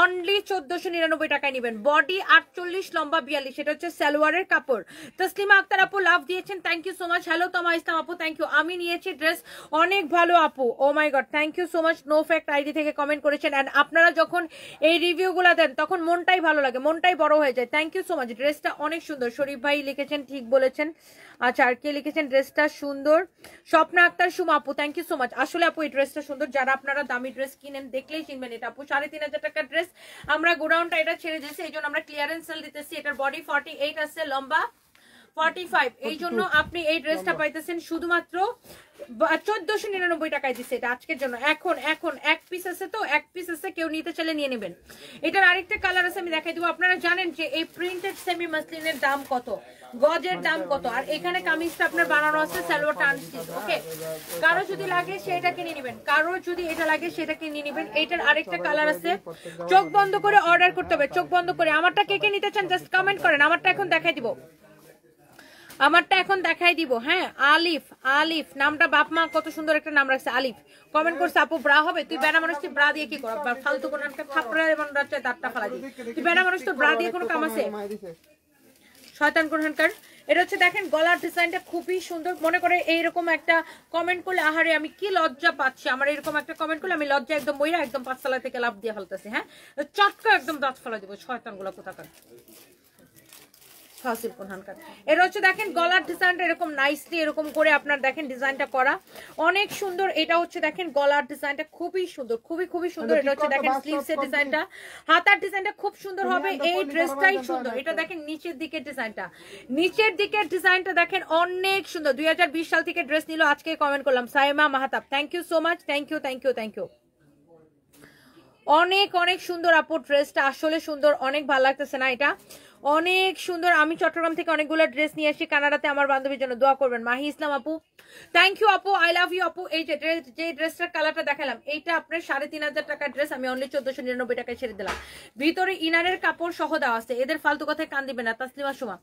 অনলি 1499 টাকায় নেবেন। বডি 48 লম্বা 42, এটা হচ্ছে সালোয়ারের কাপড়। তসলিমা আক্তার আপু লাভ দিয়েছেন, thank you so much. Hello Toma Islam আপু, থ্যাংক ইউ। আমি নিয়েছি ড্রেস, অনেক ভালো আপু। Oh my God, thank you so much no fact ID থেকে কমেন্ট করেছেন। অ্যান্ড আপনারা যখন এই রিভিউগুলো দেন তখন মনটাই ভালো লাগে, মনটাই বড় হয়ে যায়। Thank you so much. ড্রেসটা অনেক সুন্দর, শরীফ ভাই লিখেছেন, ঠিক বলেছেন। আচ্ছা, আর কে লিখেছেন ড্রেসটা সুন্দর? স্বপ্না আক্তার সুমা আপু, থ্যাংক ইউ সো মাচ। আসলে আপু এই ড্রেসটা সুন্দর, যারা আপনারা দামি ড্রেস কিনেন দেখলেই চিনবেন এটা আপু। 3,500 টাকার ড্রেস, আমরা গোডাউনটা এটা ছেড়ে দিয়েছি, এই জন্য আমরা ক্লিয়ারেন্স সেল দিতেছি। এটার বডি 48 আছে, লম্বা 45, এই জন্য আপনি এই ড্রেসটা পাইতেছেন শুধুমাত্র 1499 টাকায় দিচ্ছে এটা আজকের জন্য। এখন এক পিস আছে, তো এক পিস আছে, কেউ নিতে চাইলে নিয়ে নেবেন। এটার আরেকটা কালার আছে, আমি দেখাই দেবো। আপনারা জানেন যে এই প্রিন্টেড সেমি মাসলিনের দাম কত, গজের দাম কত। আর এখানে কামিজটা আপনার বানানো আছে সালোয়ারটা আনস্টিচ। ওকে, কারো যদি লাগে সেটাকে নিয়ে নেবেন, কারো যদি এটা লাগে সেটাকে নিয়ে নেবেন। এইটার আরেকটা কালার আছে, চোখ বন্ধ করে অর্ডার করতে হবে, চোখ বন্ধ করে। আমারটা কে কে নিতে চান জাস্ট কমেন্ট করেন, আমারটা এখন দেখাই দিব, আমারটা এখন দেখাই দিব। হ্যাঁ, আলিফ, আলিফ নামটা বাপ মা কত সুন্দর একটা নাম রাখছে, আলিফ কমেন্ট করছে আপু ব্রা হবে। তুই বেড়া মানুষ, তুই ব্রা দিয়ে কি কর? ফালতু কোন একটা থাপড়া এমন রাখছে, দাঁতটা ফালাই দিই। তুই বেড়া মানুষ, তোর ব্রা দিয়ে কোনো কাম আছে? শয়তান কোনখানকার। এটা হচ্ছে দেখেন গলার ডিজাইনটা খুবই সুন্দর। মনে করে এইরকম একটা কমেন্ট করলে আহারে আমি কি লজ্জা পাচ্ছি, আমার এরকম একটা কমেন্ট করলে আমি লজ্জা একদম বইরা একদম 5 তলা থেকে লাফ দিয়ে ফেলতেছি। হ্যাঁ, চটকা একদম দাঁত ফেলা দিব, শয়তান গুলা কোথাকার। এটা হচ্ছে দেখেন গলার ডিজাইনটা এরকম নাইসলি এরকম করে আপনার দেখেন ডিজাইনটা করা, অনেক সুন্দর। এটা হচ্ছে দেখেন গলার ডিজাইনটা খুবই সুন্দর, খুবই সুন্দর। এটা হচ্ছে দেখেন স্লিভস এর ডিজাইনটা, হাতার ডিজাইনটা খুব সুন্দর হবে। এই ড্রেসটাই সুন্দর। এটা দেখেন নিচের দিকের ডিজাইনটা, নিচের দিকের ডিজাইনটা দেখেন অনেক সুন্দর। 2020 সাল থেকে ড্রেস নিল, আজকে কমেন্ট করলাম Saima Mahtab, thank you so much, thank you thank you thank you. অনেক সুন্দর আপু, ড্রেসটা আসলে সুন্দর, অনেক ভালো লাগতেছে না? এটা অনেক সুন্দর। আমি চট্টগ্রাম থেকে অনেকগুলো ড্রেস নিয়ে আসি কানাডাতে, আমার বান্ধবীর জন্য দোয়া করবেন। মাহি ইসলাম আপু, থ্যাংক ইউ আপু, আই লাভ ইউ আপু। এই যে ড্রেসটার কালারটা দেখালাম, এইটা আপনার 3,500 টাকার ড্রেস, আমি অনলি 1499 টাকায় ছেড়ে দিলাম। ভিতরে ইনারের কাপড় সহ দেওয়া আছে। এদের ফালতু কথায় কান দিবে না তাসলিমা সুমা,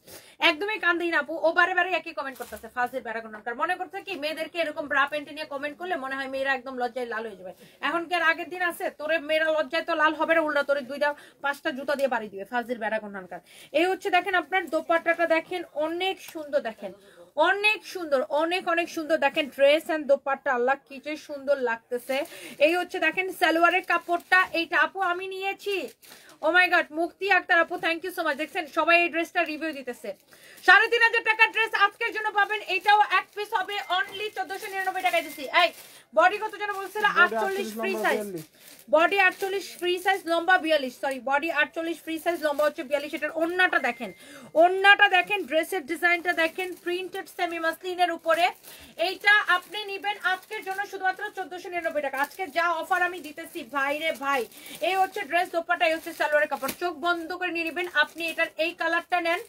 একদমই কান দিই না আপু। ও বারে একই কমেন্ট করতেছে, ফালসির বেড়াগোনার। মনে করতে কি মেয়েদেরকে এরকম ব্রা প্যান্ট নিয়ে কমেন্ট করলে মনে হয় মেয়েরা একদম লজ্জায় লাল হয়ে যাবে। এখন কি আর আগের দিন আছে? তোরে মেয়েরা লজ্জায় তো লাল হবে না, উল্টা তোরে 2-5টা জুতা দিয়ে বাড়ি দিবে, ফালসির বেড়াগোনার। এই হচ্ছে দেখেন আপনার দোপাট্টাটা দেখেন অনেক সুন্দর, দেখেন অনেক সুন্দর, অনেক সুন্দর। দেখেন ড্রেস এন্ড দোপাট্টা, আল্লাহ কি যে সুন্দর লাগতেছে। এই হচ্ছে দেখেন সালোয়ারের কাপড়টা, এইটা আপু আমি নিয়েছি। ও মাই গড, মুক্তি আক্তার আপু, থ্যাংক ইউ সো মাচ। দেখছেন সবাই এই ড্রেসটা রিভিউ দিতেছে। 3,500 টাকার ড্রেস আজকের জন্য পাবেন। এটাও এক পিস হবে, অনলি 1499 টাকায় দিচ্ছি। এই বডি কত যেন বলছিল? 48 free size, body 48 free size, লম্বা 42, সরি বডি 48 ফ্রি সাইজ, লম্বা হচ্ছে 42। এটার ওন্নাটা দেখেন, ওন্নাটা দেখেন, ড্রেসের ডিজাইনটা দেখেন, প্রিন্টেড সেমি মাসলিনের উপরে। এইটা আপনি নিবেন আজকের জন্য শুধুমাত্র 1499 টাকা। আজকে যা অফার আমি দিতেছি ভাই রে ভাই। এই হচ্ছে ড্রেস, দোপাট্টা, এই হচ্ছে সালোয়ারের কাপড়। চোখ বন্ধ করে নিয়ে নিবেন। আপনি এটার এই কালারটা নেন,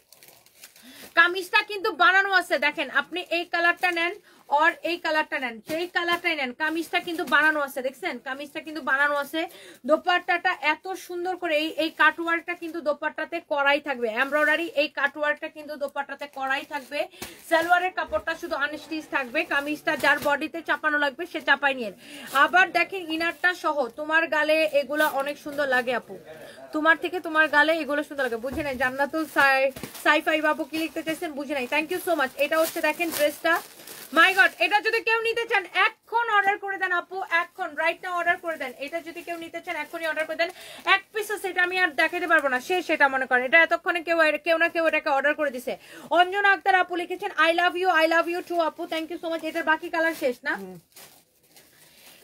কামিজটা কিন্তু বানানো আছে, দেখেন আপনি এই কালারটা নেন আর এই কালারটা নেন, যেই কালারটাই নেন কামিজটা কিন্তু বানানো আছে, দেখছেন কামিজটা কিন্তু বানানো আছে। দোপাট্টাটা এত সুন্দর করে এই কাটওয়ার্কটা কিন্তু দোপাট্টাতে করাই থাকবে, এমব্রয়ডারি এই কাটওয়ার্কটা কিন্তু দোপাট্টাতে করাই থাকবে। সালোয়ারের কাপড়টা শুধু আনস্টিচ থাকবে। কামিজটা যার বডিতে চাপানো লাগবে সে চাপাই নিয়ে। আবার দেখেন ইনারটা সহ, তোমার গালে এগুলা অনেক সুন্দর লাগে আপু, তোমার থেকে তোমার গালে এগুলো সুন্দর লাগে। বুঝে নাই জান্নাতুল সাইফাই বাবু কি লিখতে চাইছেন বুঝে নাই, থ্যাংক ইউ সো মাচ। এটা হচ্ছে দেখেন ড্রেসটা, মাই গড, এটা যদি কেউ নিতে চান এখন অর্ডার করে দেন আপু, এখন রাইট নাও অর্ডার করে দেন। এটা যদি কেউ নিতে চান এখনই অর্ডার করে দেন। এক পিস সেটা আমি আর দেখাতে পারবো না, সে সেটা মনে করেন এটা এতক্ষণে কেউ না কেউ এটাকে অর্ডার করে দিছে। অঞ্জনা আক্তার আপু লিখেছেন আই লাভ ইউ টু আপু, থ্যাংক ইউ সো মাচ। এটার বাকি কালার শেষ না?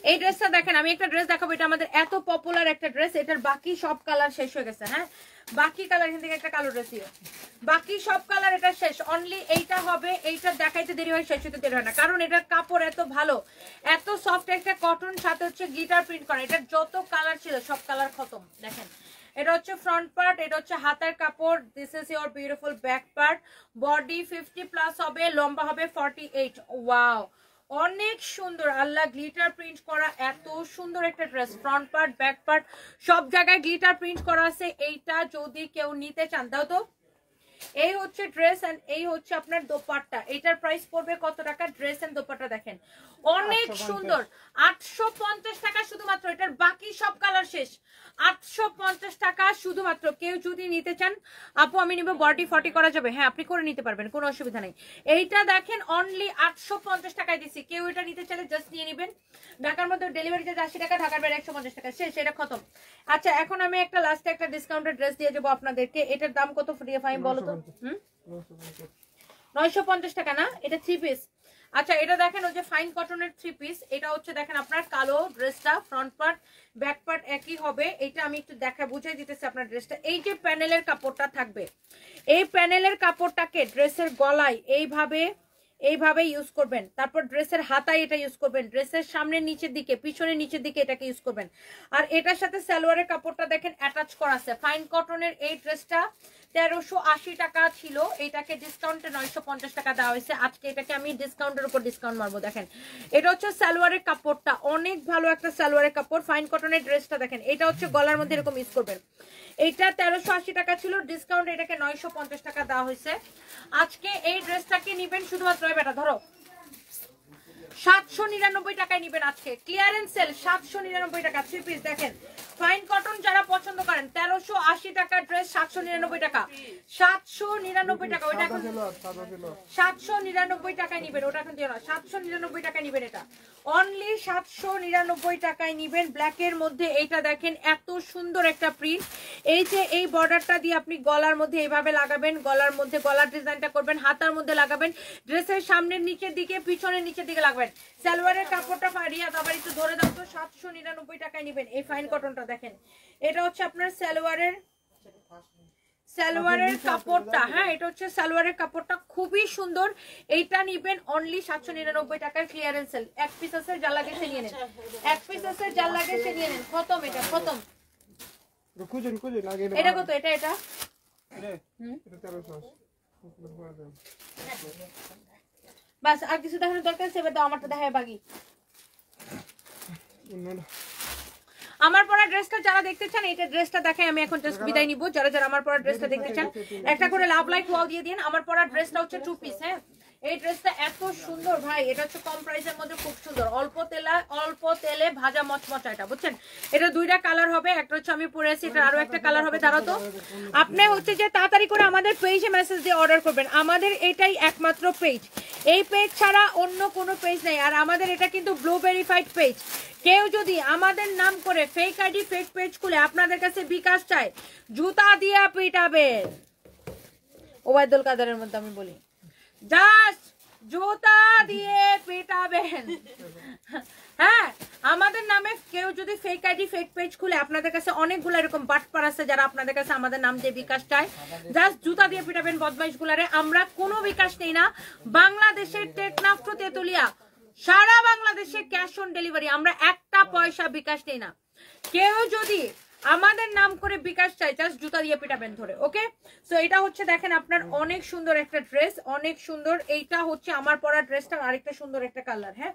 এই ড্রেসটা দেখেন, আমি একটা ড্রেস দেখাবো, এটা আমাদের এত পপুলার একটা ড্রেস, এটার বাকি সব কালার শেষ হয়ে গেছে। হ্যাঁ, বাকি কালার, এখান থেকে একটা কালো ড্রেস দিও, বাকি সব কালার এটা শেষ। অনলি এইটা হবে, এইটা দেখাইতে দেরি হয়, শেষ হতে দেরি হয় না, কারণ এটার কাপড় এত ভালো, এত সফট একটা কটন, সাথে হচ্ছে গ্লিটার প্রিন্ট করা। এটার যত কালার ছিল সব কালার খতম। দেখেন এটা হচ্ছে ফ্রন্ট পার্ট, এটা হচ্ছে হাতের কাপড়, this is your beautiful back part. Body 50+ হবে, লম্বা হবে 48। ওয়াও, অনেক সুন্দর, আল্লাহ গ্লিটার প্রিন্ট করা, এত সুন্দর একটা dress. Front part back part সব জায়গায় গ্লিটার প্রিন্ট করা আছে। এইটা যদি কেউ নিতে চান দাও তো। এই হচ্ছে ড্রেস এন্ড এই হচ্ছে আপনার দোপাট্টা। এটার প্রাইস পড়বে কত টাকা? ড্রেস এন্ড দোপাট্টা দেখেন অনেক সুন্দর 850 টাকা শুধুমাত্র, এটার বাকি সব কালার শেষ। 850 টাকা শুধুমাত্র। কেউ যদি নিতে চান আপু আমি নিব, বডি 40 করা যাবে, হ্যাঁ আপনি করে নিতে পারবেন, কোনো অসুবিধা নেই। এইটা দেখেন অনলি 850 টাকায় দিচ্ছি, কেউ এটা নিতে চাইলে জাস্ট নিয়ে নেবেন। ঢাকার মধ্যে ডেলিভারি চার্জ 80 টাকা, ঢাকার বাইরে 150 টাকা, শেষ, এটা খতম। আচ্ছা এখন আমি একটা লাস্টে একটা ডিসকাউন্টেড ড্রেস দিয়ে যাবো আপনাদেরকে। এটার দাম কত ফ্রি ফাইম বলো তো? 950 টাকা না, এটা 3 পিস। আচ্ছা এটা দেখেন ওই যে ফাইন কটনের 3 পিস, এটা হচ্ছে দেখেন আপনার কালো ড্রেসটা, ফ্রন্ট পার্ট ব্যাক পার্ট একই হবে। এটা আমি একটু দেখা বুঝাই দিতেছি আপনার ড্রেসটা। এই যে প্যানেলের কাপড়টা থাকবে, এই প্যানেলের কাপড়টাকে ড্রেসের গলায় এইভাবে ইউজ করবেন, তারপর ড্রেসের হাতায় এটা ইউজ করবেন, ড্রেসের সামনের নিচের দিকে পিছনের নিচের দিকে এটাকে ইউজ করবেন। আর এটার সাথে সালোয়ারের কাপড়টা দেখেন অ্যাটাচ করা আছে। ফাইন কটনের এই ড্রেসটা 1380 টাকা ছিল, এটাকে ডিসকাউন্টে 950 টাকা দেওয়া হয়েছে। আজকে এটাকে আমি ডিসকাউন্টের উপর ডিসকাউন্ট মারবো। দেখেন এটা হচ্ছে সালোয়ারের কাপড়টা, অনেক ভালো একটা সালোয়ারের কাপড়। ফাইন কটনের ড্রেসটা দেখেন, এটা হচ্ছে গলার মধ্যে এরকম ইউজ করবেন। এটা 1380 টাকা ছিল, ডিসকাউন্ট এটাকে 950 টাকা দেওয়া হয়েছে। আজকে এই ড্রেসটাকে নিবেন শুধুমাত্র, বেটা ধরো, 799 টাকায় নিবেন আজকে, ক্লিয়ারেন্স সেল 799 টাকা 3 পিস। দেখেন ফাইন কটন যারা পছন্দ করেন, 1380 টাকা ড্রেস 799 টাকা, 799 টাকা। ওইটা এখন 799 টাকায় নিবেন, ওটা এখন দিও না, 799 টাকায় নিবেন, এটা অনলি 799 টাকায় নিবেন। ব্ল্যাকের মধ্যে এইটা দেখেন এত সুন্দর একটা প্রিন্ট। এই যে এই বর্ডারটা দিয়ে আপনি গলার মধ্যে এইভাবে লাগাবেন, গলার মধ্যে গলার ডিজাইনটা করবেন, হাতার মধ্যে লাগাবেন, ড্রেসের সামনের নিচের দিকে পিছনের নিচের দিকে লাগাবেন। সালোয়ারের কাপড়টা রিয়াদ আবার একটু ধরে দাও তো, 799 টাকায় নিবেন এই ফাইন কটনটা। দেখেন এটা হচ্ছে আপনার সালোয়ারের কাপড়টা, হ্যাঁ এটা হচ্ছে সালোয়ারের কাপড়টা, খুবই সুন্দর। এইটা নিবেন অনলি 799 টাকায়, ক্লিয়ারেন্স সেল। এক পিস আছে, যার লাগে সে নিয়ে নেন, এক পিস আছে, যার লাগে সে নিয়ে নেন, খতম, এটা খতম। এটা কত? এটা এটা বাস, আর কিছু দেখানোর দরকার আছে? এবার দাও আমারটা দেখায় বাকি। আমার পরা ড্রেসটা যারা দেখতে চান, এটা ড্রেসটা দেখাই, আমি এখন জাস্ট বিদায় নিব। যারা যারা আমার পরা ড্রেসটা দেখতে চান একটা করে লাভ লাইক ওয়াও দিয়ে দিন। আমার পরা ড্রেসটা হচ্ছে 2 পিস। হ্যাঁ এই ড্রেসটা এত সুন্দর ভাই, এটা হচ্ছে কম প্রাইসের মধ্যে খুব সুন্দর, অল্প তেলে ভাজা মচমচা, এটা বুঝছেন। এটা দুইটা কালার হবে, একটা হচ্ছে আমি পরে আছি, এটা আরো একটা কালার হবে। তারা তো আপনি হচ্ছে যে তাড়াতাড়ি করে আমাদের পেজে মেসেজ দিয়ে অর্ডার করবেন, আমাদের এটাই একমাত্র পেজ, এই পেজ ছাড়া অন্য কোনো পেজ নেই। আর আমাদের এটা কিন্তু ব্লু ভেরিফাইড পেজ। কেউ যদি আমাদের নাম করে ফেক আইডি ফেক পেজ খুলে আপনাদের কাছে বিকাশ চায়, জুতা দিয়ে পিটাবে। ওবায়দুল কাদেরের মধ্যে আমি বলি, জাস্ট জুতা দিয়ে পিটাবেন। হ্যাঁ আমাদের নামে কেউ যদি ফেক আইডি ফেক পেজ খুলে, আপনাদের কাছে অনেকগুলো এরকম বাটপার আছে যারা আপনাদের কাছে আমাদের নাম দিয়ে বিকাশ চায়, জাস্ট জুতা দিয়ে পিটাবেন বদমাইশ গুলারে। আমরা কোনো বিকাশ নেই না, বাংলাদেশের টেকনাফ টু তেতুলিয়া সারা বাংলাদেশে ক্যাশ অন ডেলিভারি, আমরা একটা পয়সা বিকাশ নেই না। কেউ যদি আমাদের নাম করে বিকাশ চাই, জাস্ট জুতা দিয়ে পিটাবেন ধরে। ওকে সো এটা হচ্ছে দেখেন আপনার অনেক সুন্দর একটা ড্রেস, অনেক সুন্দর। এইটা হচ্ছে আমার পরা ড্রেসটার আরেকটা সুন্দর একটা কালার। হ্যাঁ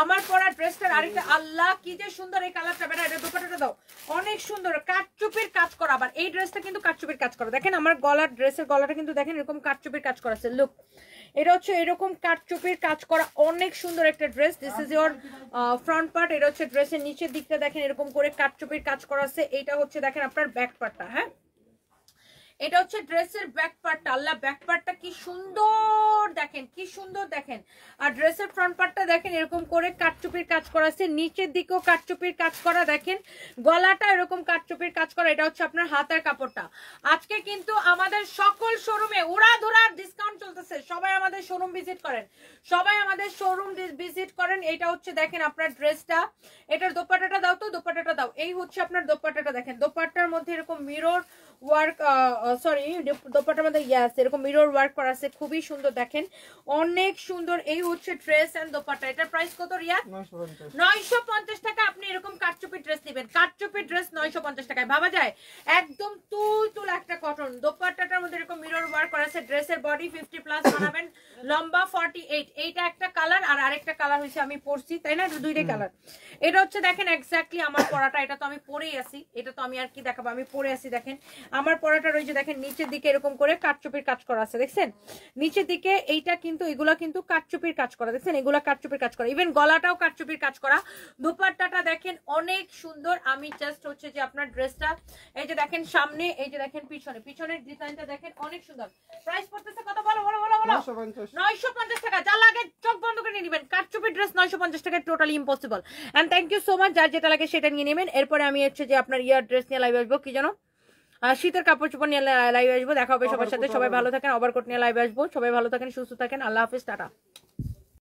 আমার পরা ড্রেসটার আরেকটা, আল্লাহ কি যে সুন্দর এই কালারটা, বেটা এটা দোপাট্টাটা দাও, অনেক সুন্দর কাটচুপির কাজ করা। আবার এই ড্রেসটা কিন্তু কাটচুপির কাজ করা, দেখেন আমার গলার ড্রেসের গলাটা কিন্তু দেখেন এরকম কাটচুপির কাজ করা আছে। লুক এটা হচ্ছে এরকম কাটচুপির কাজ করা, অনেক সুন্দর একটা dress. This is your front part, এটা হচ্ছে ড্রেসের নিচের দিকটা দেখেন এরকম করে কাটচুপির কাজ করা আছে। এটা হচ্ছে দেখেন আপনার ব্যাক পার্টটা। হ্যাঁ এটা হচ্ছে ড্রেসের ব্যাক পার্টটা, আল্লাহ ব্যাক পার্টটা কি সুন্দর দেখেন, কি সুন্দর দেখেন। আর ড্রেসের ফ্রন্ট পার্টটা দেখেন এরকম করে কাটচুপির কাজ করা আছে, নিচের দিকেও কাটচুপির কাজ করা, দেখেন গলাটা এরকম কাটচুপির কাজ করা। এটা হচ্ছে আপনার হাতের কাপড়টা। আজকে কিন্তু আমাদের সকল শোরুমে উড়াধুরার ডিসকাউন্ট চলতেছে, সবাই আমাদের শোরুম ভিজিট করেন, সবাই আমাদের শোরুম ভিজিট করেন। এটা হচ্ছে দেখেন আপনার ড্রেসটা, এটার দোপাট্টাটা দাও তো, দোপাট্টাটা দাও। এই হচ্ছে আপনার দোপাট্টাটা, দেখেন দোপাট্টার মধ্যে এরকম মিরর ওয়ার্ক, সরি দোপাট্টার মধ্যে ইয়াস এরকম মিরর ওয়ার্ক করা আছে, খুবই সুন্দর দেখেন, অনেক সুন্দর। এই হচ্ছে ড্রেস এন্ড দোপাট্টা। এটার প্রাইস কত রিয়া? 950 টাকা। আপনি এরকম কাটচুপি ড্রেস নেবেন, কাটচুপি ড্রেস 950 টাকায়, ভাবা যায় একদম তুল একটা কটন। দোপাট্টাটার মধ্যে এরকম মিরর ওয়ার্ক করা আছে, ড্রেসের বডি 50+ বানাবেন, লম্বা 48। এইটা একটা কালার, আর আরেকটা কালার হইছে আমি পরছি, তাই না, দুইটাই কালার। এটা হচ্ছে দেখেন এক্স্যাক্টলি আমার পরাটা, এটা তো আমি পরেই আছি, এটা তো আমি আর কি দেখাবো, আমি পরে আছি দেখেন। আমার পরাটা রয়েছে দেখেন নিচের দিকে এরকম করে কাটচুপির কাজ করা আছে, দেখছেন নিচের দিকে এইটা কিন্তু এগুলা কিন্তু কাটচুপির কাজ করা, দেখছেন এগুলা কাটচুপির কাজ করা, ইভেন গলাটাও কাটচুপির কাজ করা। দোপাট্টাটা দেখেন অনেক সুন্দর। আমি জাস্ট হচ্ছে যে আপনার ড্রেসটা এই যে দেখেন সামনে, এই যে দেখেন পিছনে, পিছনের ডিজাইনটা দেখেন অনেক সুন্দর। প্রাইস পড়তেছে কত বলো বলো বলো বলো? 950 টাকা। যা লাগে চোখ বন্ধ করে নিয়ে নেবেন। কাটচুপির ড্রেস 950 টাকা, totally impossible. And thank you so much, যার যেটা লাগে সেটা নিয়ে নেবেন। এরপরে আমি হচ্ছে যে আপনার ইয়ার ড্রেস নিয়ে লাইভ আসবো, কি জানো শীতের কাপড় চোপড় নিয়ে লাইভ আসবো। দেখা হবে সবার সাথে, সবাই ভালো থাকেন। ওভারকোট নিয়ে লাইভ আসবো। সবাই ভালো থাকেন, সুস্থ থাকেন, আল্লাহ হাফেজ, টাটা।